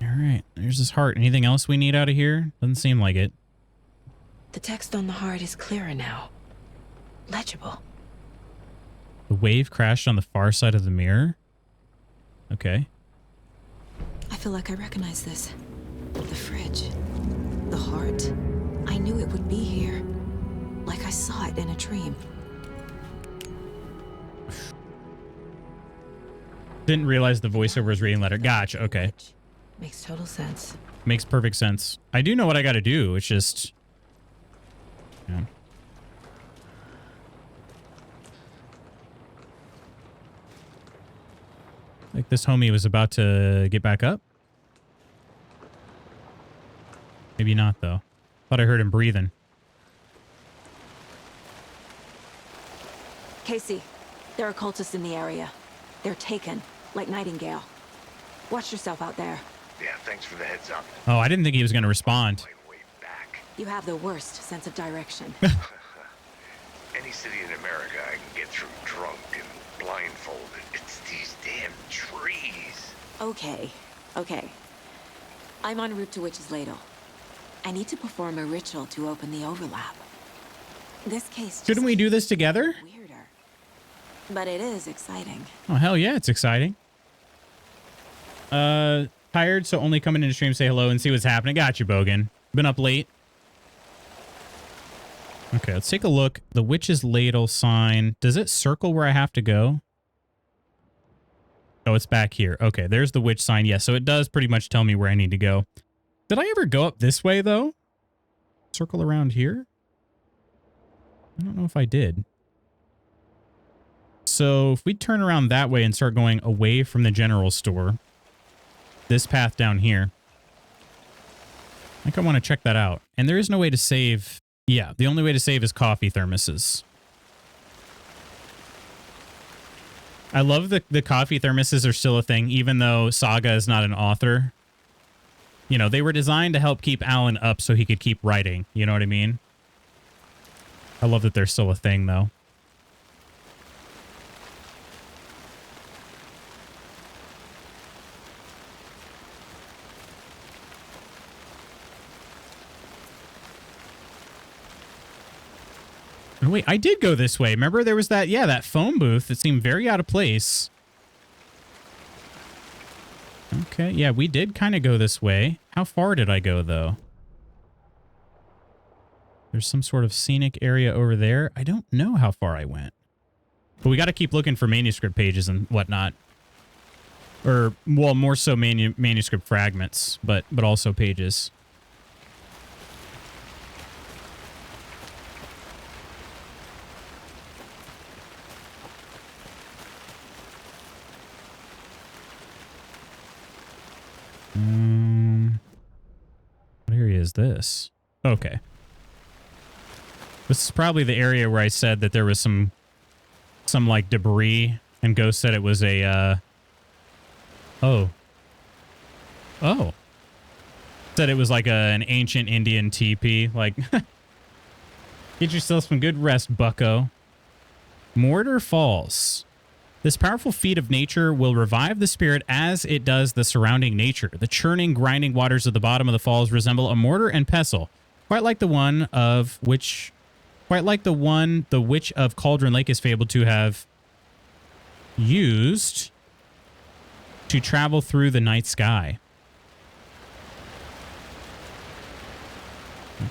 All right, there's this heart. Anything else we need out of here? Doesn't seem like it. The text on the heart is clearer now. Legible. The wave crashed on the far side of the mirror. Okay. I feel like I recognize this. The fridge. The heart. I knew it would be here. Like I saw it in a dream. Didn't realize the voiceover was reading letter. Gotcha, okay. Makes total sense. Makes perfect sense. I do know what I gotta do. It's just... yeah. Like this homie was about to get back up. Maybe not, though. Thought I heard him breathing. Casey, there are cultists in the area. They're taken, like Nightingale. Watch yourself out there. Yeah, thanks for the heads up. Oh, I didn't think he was going to respond. Way back. You have the worst sense of direction. Any city in America I can get through drunk and blindfolded. It's these damn trees. Okay, okay. I'm en route to Witch's Ladle. I need to perform a ritual to open the overlap. This case just Shouldn't we do this together? weirder. But it is exciting. Oh, hell yeah, it's exciting. Tired, so only coming into stream, say hello and see what's happening. Got you, Bogan. Been up late. Okay, let's take a look. The Witch's Ladle sign. Does it circle where I have to go? Oh, it's back here. Okay, there's the witch sign. Yeah, so it does pretty much tell me where I need to go. Did I ever go up this way, though? Circle around here? I don't know if I did. So if we turn around that way and start going away from the general store, this path down here, I think I want to check that out. And there is no way to save. Yeah, the only way to save is coffee thermoses. I love the coffee thermoses are still a thing, even though Saga is not an author. You know, they were designed to help keep Alan up so he could keep writing. You know what I mean? I love that they're still a thing, though. Oh, wait, I did go this way. Remember there was that, yeah, that phone booth that seemed very out of place. Okay, yeah, we did kind of go this way. How far did I go, though? There's some sort of scenic area over there. I don't know how far I went. But we got to keep looking for manuscript pages and whatnot. Or, well, more so manuscript fragments, but also pages. What area is this? Okay. This is probably the area where I said that there was some like debris, and Ghost said it was a oh. Said it was like an ancient Indian teepee. Like, get yourself some good rest, bucko. Mortar Falls. This powerful feat of nature will revive the spirit as it does the surrounding nature. The churning, grinding waters of the bottom of the falls resemble a mortar and pestle, quite like the one the Witch of Cauldron Lake is fabled to have used to travel through the night sky.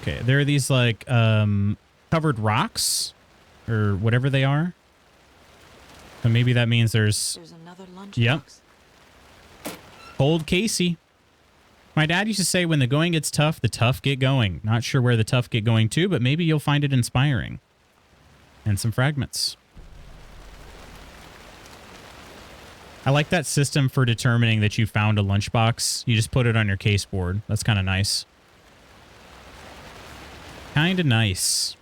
Okay, there are these like covered rocks or whatever they are. So maybe that means there's another lunchbox. Yep. Cold Casey. My dad used to say when the going gets tough, the tough get going. Not sure where the tough get going to, but maybe you'll find it inspiring. And some fragments. I like that system for determining that you found a lunchbox. You just put it on your case board. That's kind of nice. Kind of nice.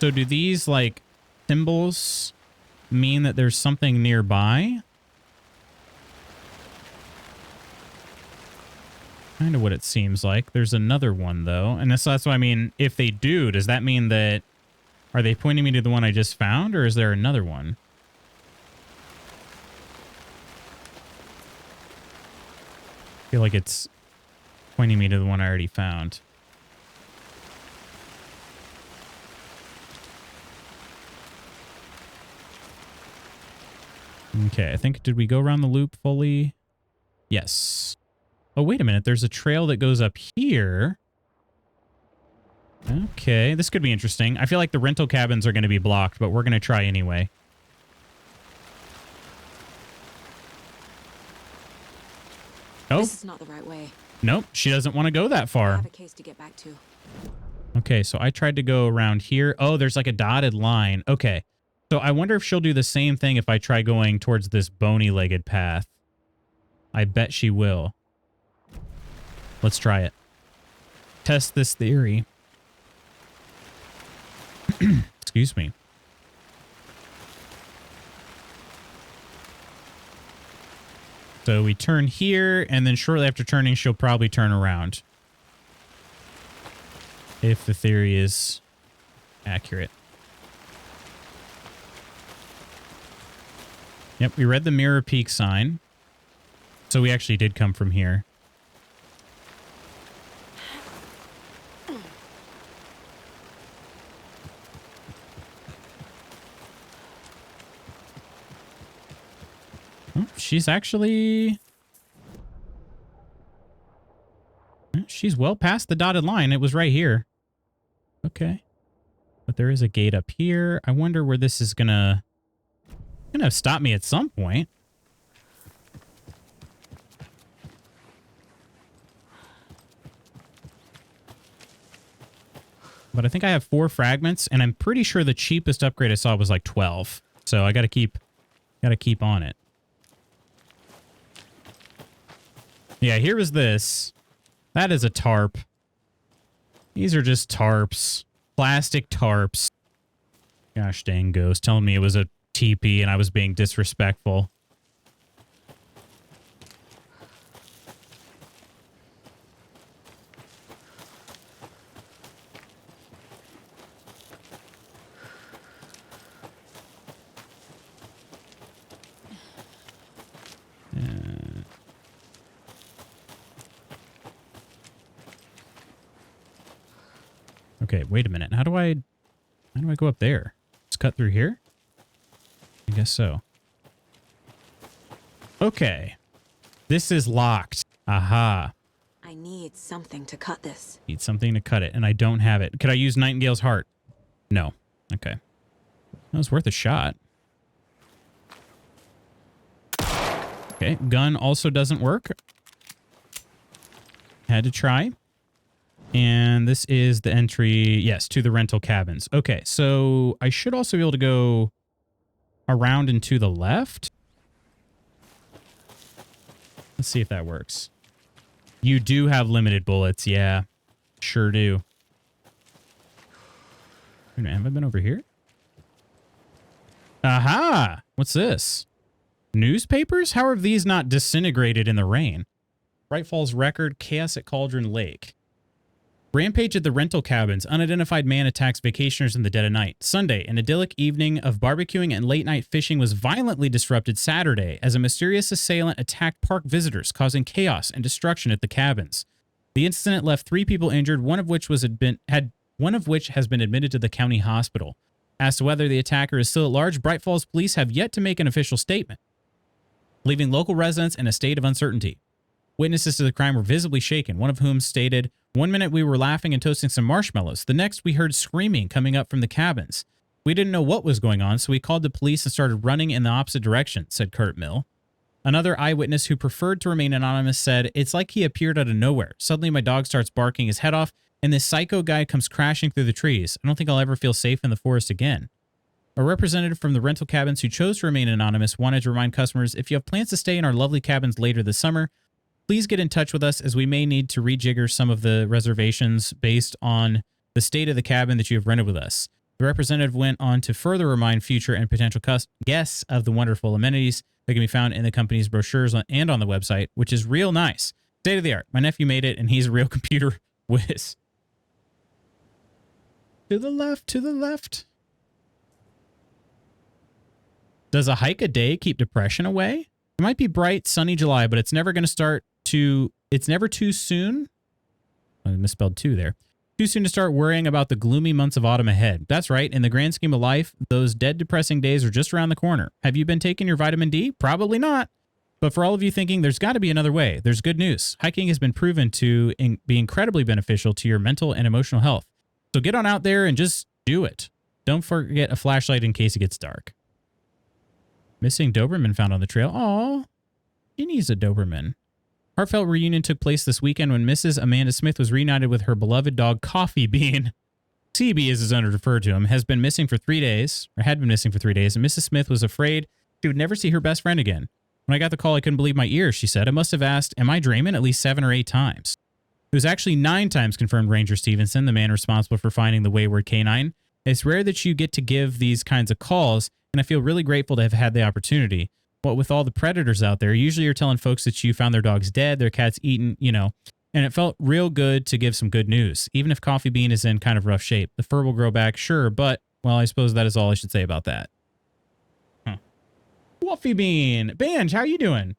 So do these, like, symbols mean that there's something nearby? Kind of what it seems like. There's another one, though. And that's what I mean. If they do, does that mean that... Are they pointing me to the one I just found, or is there another one? I feel like it's pointing me to the one I already found. Okay, I think, did we go around the loop fully? Yes. Oh, wait a minute. There's a trail that goes up here. Okay, this could be interesting. I feel like the rental cabins are going to be blocked, but we're going to try anyway. Oh. This is not the right way. Nope, she doesn't want to go that I far. have a case to get back to. Okay, so I tried to go around here. Oh, there's like a dotted line. Okay. So I wonder if she'll do the same thing if I try going towards this bony-legged path. I bet she will. Let's try it. Test this theory. Excuse me. So we turn here, and then shortly after turning, she'll probably turn around. If the theory is accurate. Yep, we read the Mirror Peak sign. So we actually did come from here. Oh, she's actually... She's well past the dotted line. It was right here. Okay. But there is a gate up here. I wonder where this is gonna stop me at some point. But I think I have 4 fragments, and I'm pretty sure the cheapest upgrade I saw was like 12. So I gotta keep on it. Yeah, here was this. That is a tarp. These are just tarps. Plastic tarps. Gosh dang Ghost telling me it was a TP and I was being disrespectful. Okay, wait a minute. How do I go up there? Just cut through here? I guess so. Okay. This is locked. Aha. I need something to cut this. Need something to cut it, and I don't have it. Could I use Nightingale's heart? No. Okay. That was worth a shot. Okay, gun also doesn't work. Had to try. And this is the entry, yes, to the rental cabins. Okay, so I should also be able to go around and to the left. Let's see if that works. You do have limited bullets, yeah. Sure do. Wait a minute, have I been over here? Aha! What's this? Newspapers? How are these not disintegrated in the rain? Bright Falls Record, Chaos at Cauldron Lake. Rampage at the rental cabins. Unidentified man attacks vacationers in the dead of night. Sunday, an idyllic evening of barbecuing and late-night fishing was violently disrupted Saturday as a mysterious assailant attacked park visitors, causing chaos and destruction at the cabins. The incident left 3 people injured, one of which has been admitted to the county hospital. As to whether the attacker is still at large, Bright Falls police have yet to make an official statement, leaving local residents in a state of uncertainty. Witnesses to the crime were visibly shaken, one of whom stated, "One minute we were laughing and toasting some marshmallows. The next we heard screaming coming up from the cabins. We didn't know what was going on, so we called the police and started running in the opposite direction," said Kurt Mill. Another eyewitness who preferred to remain anonymous said, "It's like he appeared out of nowhere. Suddenly my dog starts barking his head off, and this psycho guy comes crashing through the trees. I don't think I'll ever feel safe in the forest again." A representative from the rental cabins who chose to remain anonymous wanted to remind customers, if you have plans to stay in our lovely cabins later this summer, please get in touch with us as we may need to rejigger some of the reservations based on the state of the cabin that you have rented with us. The representative went on to further remind future and potential guests of the wonderful amenities that can be found in the company's brochures and on the website, which is real nice. State of the art. My nephew made it, and he's a real computer whiz. To the left, to the left. Does a hike a day keep depression away? It might be bright, sunny July, but it's never going to start to... It's never too soon. I misspelled two there. Too soon to start worrying about the gloomy months of autumn ahead. That's right. In the grand scheme of life, those dead, depressing days are just around the corner. Have you been taking your vitamin D? Probably not. But for all of you thinking there's got to be another way, there's good news. Hiking has been proven to be incredibly beneficial to your mental and emotional health. So get on out there and just do it. Don't forget a flashlight in case it gets dark. Missing Doberman found on the trail. Aw, he needs a Doberman. Heartfelt reunion took place this weekend when Mrs. Amanda Smith was reunited with her beloved dog, Coffee Bean. CB, as is referred to him, has been missing for 3 days, or had been missing for 3 days, and Mrs. Smith was afraid she would never see her best friend again. When I got the call, I couldn't believe my ears, she said. I must have asked, am I dreaming, at least 7 or 8 times. It was actually 9 times, confirmed Ranger Stevenson, the man responsible for finding the wayward canine. It's rare that you get to give these kinds of calls, and I feel really grateful to have had the opportunity. What with all the predators out there, usually you're telling folks that you found their dogs dead, their cats eaten, you know, and it felt real good to give some good news, even if Coffee Bean is in kind of rough shape. The fur will grow back, sure, but, well, I suppose that is all I should say about that. Huh. Fluffy Bean. Banj, how you doing?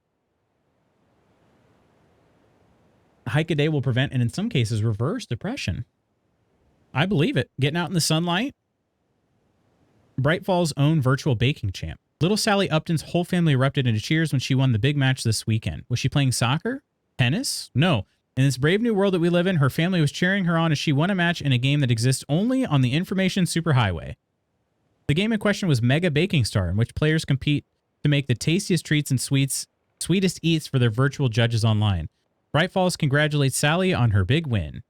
A hike a day will prevent and in some cases reverse depression. I believe it. Getting out in the sunlight. Bright Fall's own virtual baking champ. Little Sally Upton's whole family erupted into cheers when she won the big match this weekend. Was she playing soccer? Tennis? No. In this brave new world that we live in, her family was cheering her on as she won a match in a game that exists only on the information superhighway. The game in question was Mega Baking Star, in which players compete to make the tastiest treats and sweetest eats for their virtual judges online. Bright Falls congratulates Sally on her big win.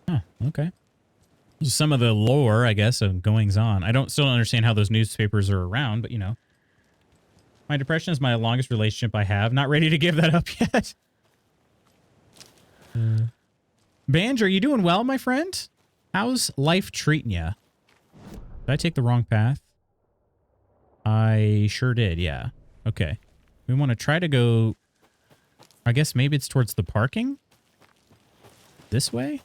Huh, okay. Some of the lore, I guess, of goings on. I still don't understand how those newspapers are around, but you know. My depression is my longest relationship I have. Not ready to give that up yet. Banj, are you doing well, my friend? How's life treating you? Did I take the wrong path? I sure did, yeah. Okay. We want to try to go... I guess maybe it's towards the parking? This way?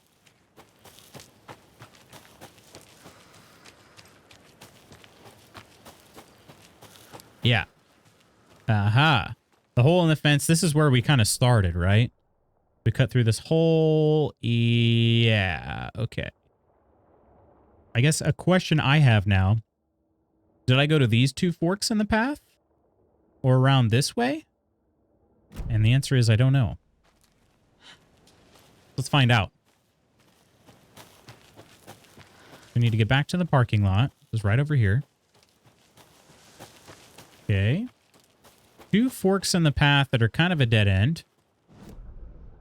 Yeah. Aha. The hole in the fence. This is where we kind of started, right? We cut through this hole. Yeah. Okay. I guess a question I have now. Did I go to these two forks in the path? Or around this way? And the answer is I don't know. Let's find out. We need to get back to the parking lot. It's right over here. Okay. Two forks in the path that are kind of a dead end.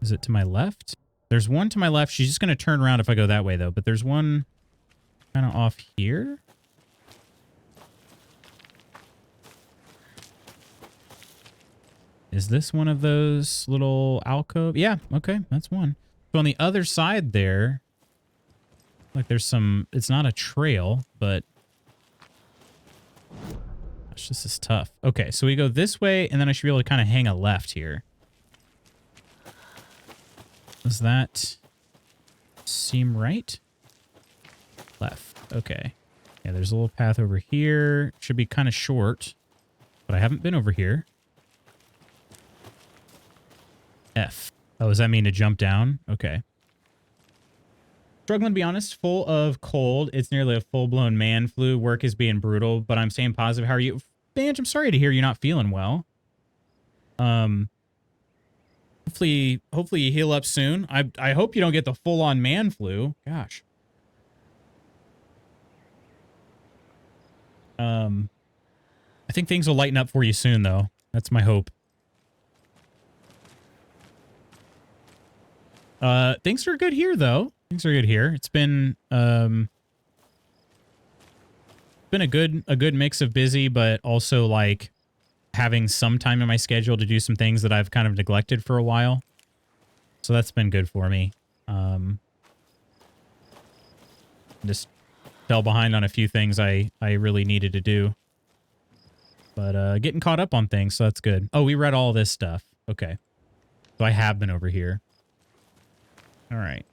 Is it to my left? There's one to my left. She's just going to turn around if I go that way, though. But there's one kind of off here. Is this one of those little alcove? Yeah, okay, that's one. So on the other side there, like there's some, it's not a trail, but gosh, this is tough. Okay, so we go this way, and then I should be able to kind of hang a left here. Does that seem right? Left, okay. Yeah, there's a little path over here. Should be kind of short, but I haven't been over here. F. Oh, does that mean to jump down? Okay. Struggling to be honest, full of cold. It's nearly a full-blown man flu. Work is being brutal, but I'm staying positive. How are you? Banj, I'm sorry to hear you're not feeling well. Hopefully you heal up soon. I hope you don't get the full-on man flu. Gosh. I think things will lighten up for you soon, though. That's my hope. Things are good here, though. Things are good here. It's been a good mix of busy, but also like having some time in my schedule to do some things that I've kind of neglected for a while. So that's been good for me. Just fell behind on a few things I really needed to do. But getting caught up on things, so that's good. Oh, we read all this stuff. Okay. So I have been over here. All right.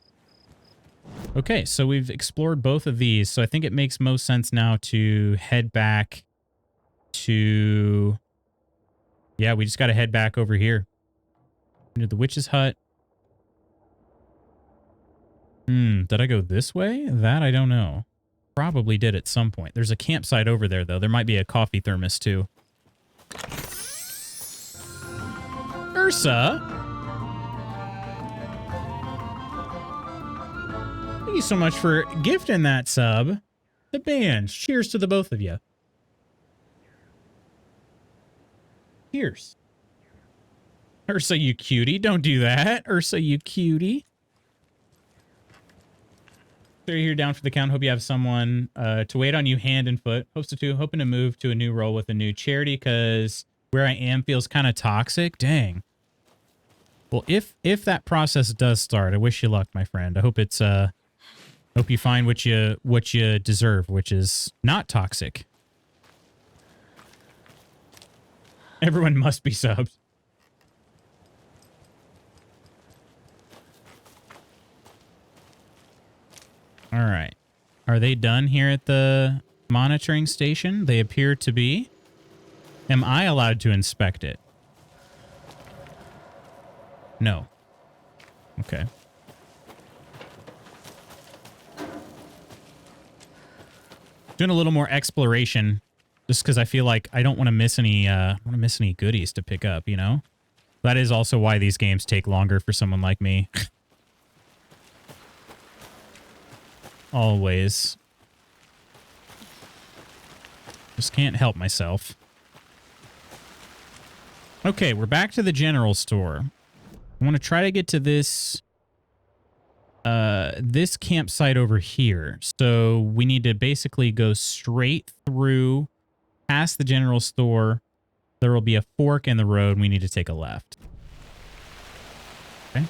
Okay, so we've explored both of these, so I think it makes most sense now to head back to... Yeah, we just got to head back over here. Into the witch's hut. Did I go this way? That I don't know. Probably did at some point. There's a campsite over there, though. There might be a coffee thermos, too. Ursa? Thank you so much for gifting that sub. The band. Cheers to the both of you. Cheers. Ursa, you cutie. Don't do that. Ursa, you cutie. So you're here down for the count. Hope you have someone to wait on you hand and foot. Hoping to move to a new role with a new charity because where I am feels kind of toxic. Dang. Well, if that process does start, I wish you luck, my friend. I hope it's hope you find what you deserve, which is not toxic. Everyone must be subbed. All right. Are they done here at the monitoring station. They appear to be. Am I allowed to inspect it? No. Okay. Doing a little more exploration just because I feel like I don't want to miss any goodies to pick up, you know? That is also why these games take longer for someone like me. Always. Just can't help myself. Okay, we're back to the general store. I want to try to get to this this campsite over here. So we need to basically go straight through past the general store. There will be a fork in the road and we need to take a left. Okay.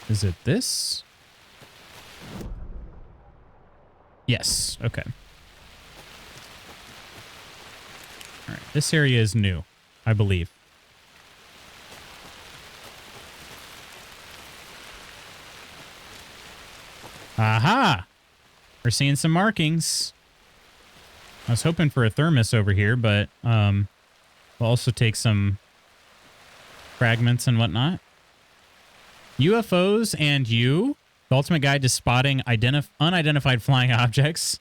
Is it this? Yes. Okay. All right. This area is new, I believe. Aha! We're seeing some markings. I was hoping for a thermos over here, but we'll also take some fragments and whatnot. UFOs and you, the ultimate guide to spotting unidentified flying objects.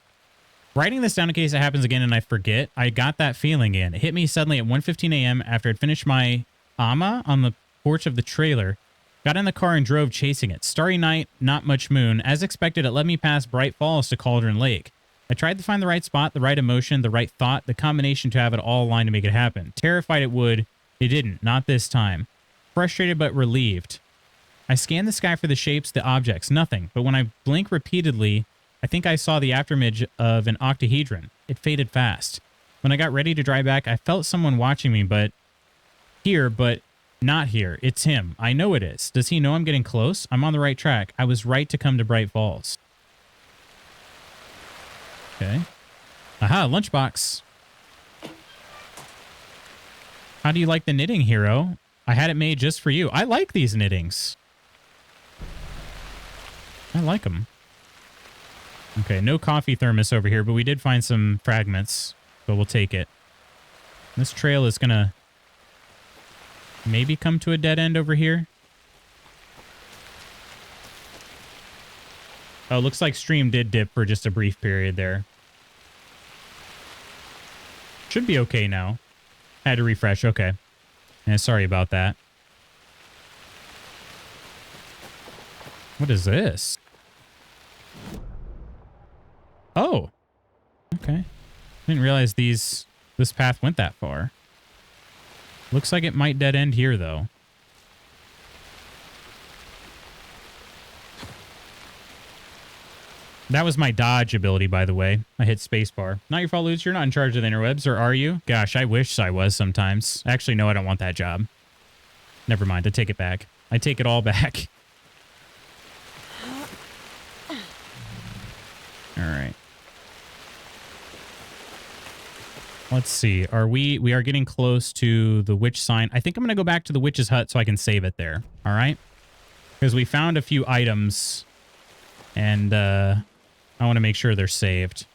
Writing this down in case it happens again and I forget. I got that feeling again. It hit me suddenly at 1:15 a.m. after I'd finished my AMA on the porch of the trailer. Got in the car and drove chasing it. Starry night, not much moon. As expected, it led me past Bright Falls to Cauldron Lake. I tried to find the right spot, the right emotion, the right thought, the combination to have it all aligned to make it happen. Terrified it would. It didn't. Not this time. Frustrated but relieved. I scanned the sky for the shapes, the objects. Nothing. But when I blink repeatedly, I think I saw the afterimage of an octahedron. It faded fast. When I got ready to drive back, I felt someone watching me, but not here. It's him. I know it is. Does he know I'm getting close? I'm on the right track. I was right to come to Bright Falls. Okay. Aha, lunchbox. How do you like the knitting, hero? I had it made just for you. I like these knittings. I like them. Okay, no coffee thermos over here, but we did find some fragments, but we'll take it. This trail is going to maybe come to a dead end over here. Oh, looks like stream did dip for just a brief period there. Should be okay now. Had to refresh. Okay. Yeah, sorry about that. What is this? Oh. Okay. Didn't realize this path went that far. Looks like it might dead end here, though. That was my dodge ability, by the way. I hit spacebar. Not your fault, Lutz. You're not in charge of the interwebs, or are you? Gosh, I wish I was sometimes. Actually, no, I don't want that job. Never mind. I take it back. I take it all back. All right. Let's see. We are getting close to the witch sign. I think I'm going to go back to the witch's hut so I can save it there. All right? Because we found a few items and I want to make sure they're saved.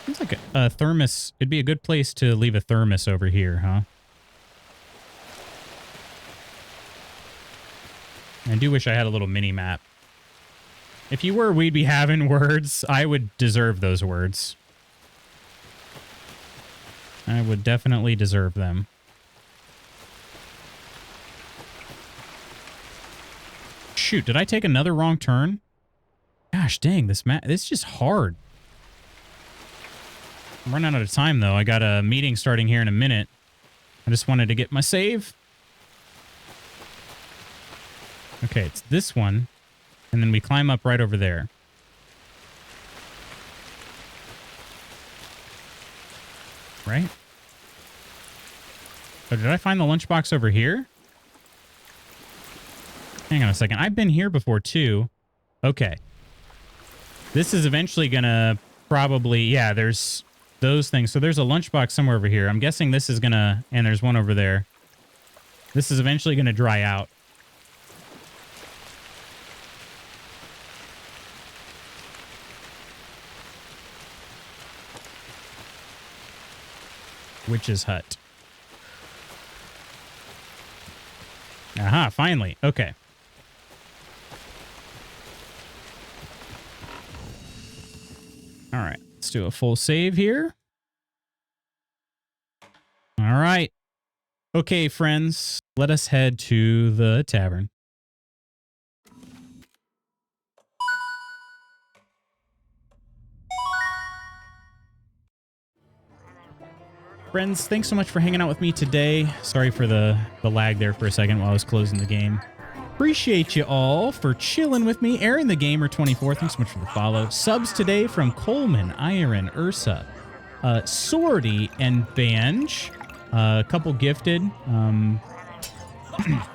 Seems like a thermos. It'd be a good place to leave a thermos over here, huh? I do wish I had a little mini map. If you were, we'd be having words. I would deserve those words. I would definitely deserve them. Shoot, did I take another wrong turn? Gosh dang, this is just hard. I'm running out of time, though. I got a meeting starting here in a minute. I just wanted to get my save. Okay, it's this one. And then we climb up right over there. Right? So did I find the lunchbox over here? Hang on a second. I've been here before, too. Okay. This is eventually gonna probably, yeah, there's those things. So there's a lunchbox somewhere over here. I'm guessing this is gonna, and there's one over there. This is eventually gonna dry out. Witch's hut. Aha, finally. Okay. All right, let's do a full save here. All right. Okay, friends, let us head to the tavern. Friends, thanks so much for hanging out with me today. Sorry for the lag there for a second while I was closing the game. Appreciate you all for chilling with me. Aaron the Gamer 24, thanks so much for the follow. Subs today from Coleman, Iron, Ursa, Swordy, and Banj. A couple gifted.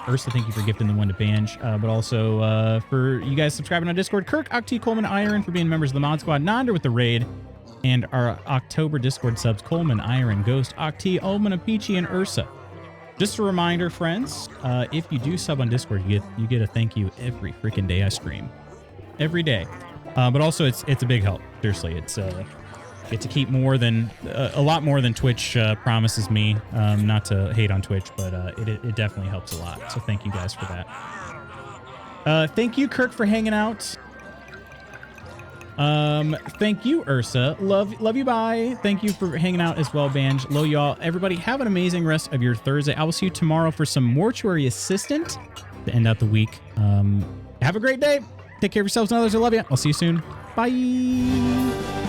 Ursa, thank you for gifting the one to Banj. But also for you guys subscribing on Discord. Kirk, Octi, Coleman, Iron for being members of the Mod Squad. Nonder with the raid. And our October Discord subs, Coleman, Iron, Ghost, Octi, Omen, Apichi, and Ursa. Just a reminder, friends, if you do sub on Discord, you get a thank you every freaking day I stream. Every day. But also, it's a big help. Seriously, it's get to keep more than a lot more than Twitch promises me. Not to hate on Twitch, but it definitely helps a lot. So thank you guys for that. Thank you, Kirk, for hanging out. Thank you, Ursa. Love you, bye. Thank you for hanging out as well, Banj. Lo, y'all. Everybody, have an amazing rest of your Thursday. I will see you tomorrow for some Mortuary Assistant to end out the week. Have a great day. Take care of yourselves and others. I love you. I'll see you soon. Bye.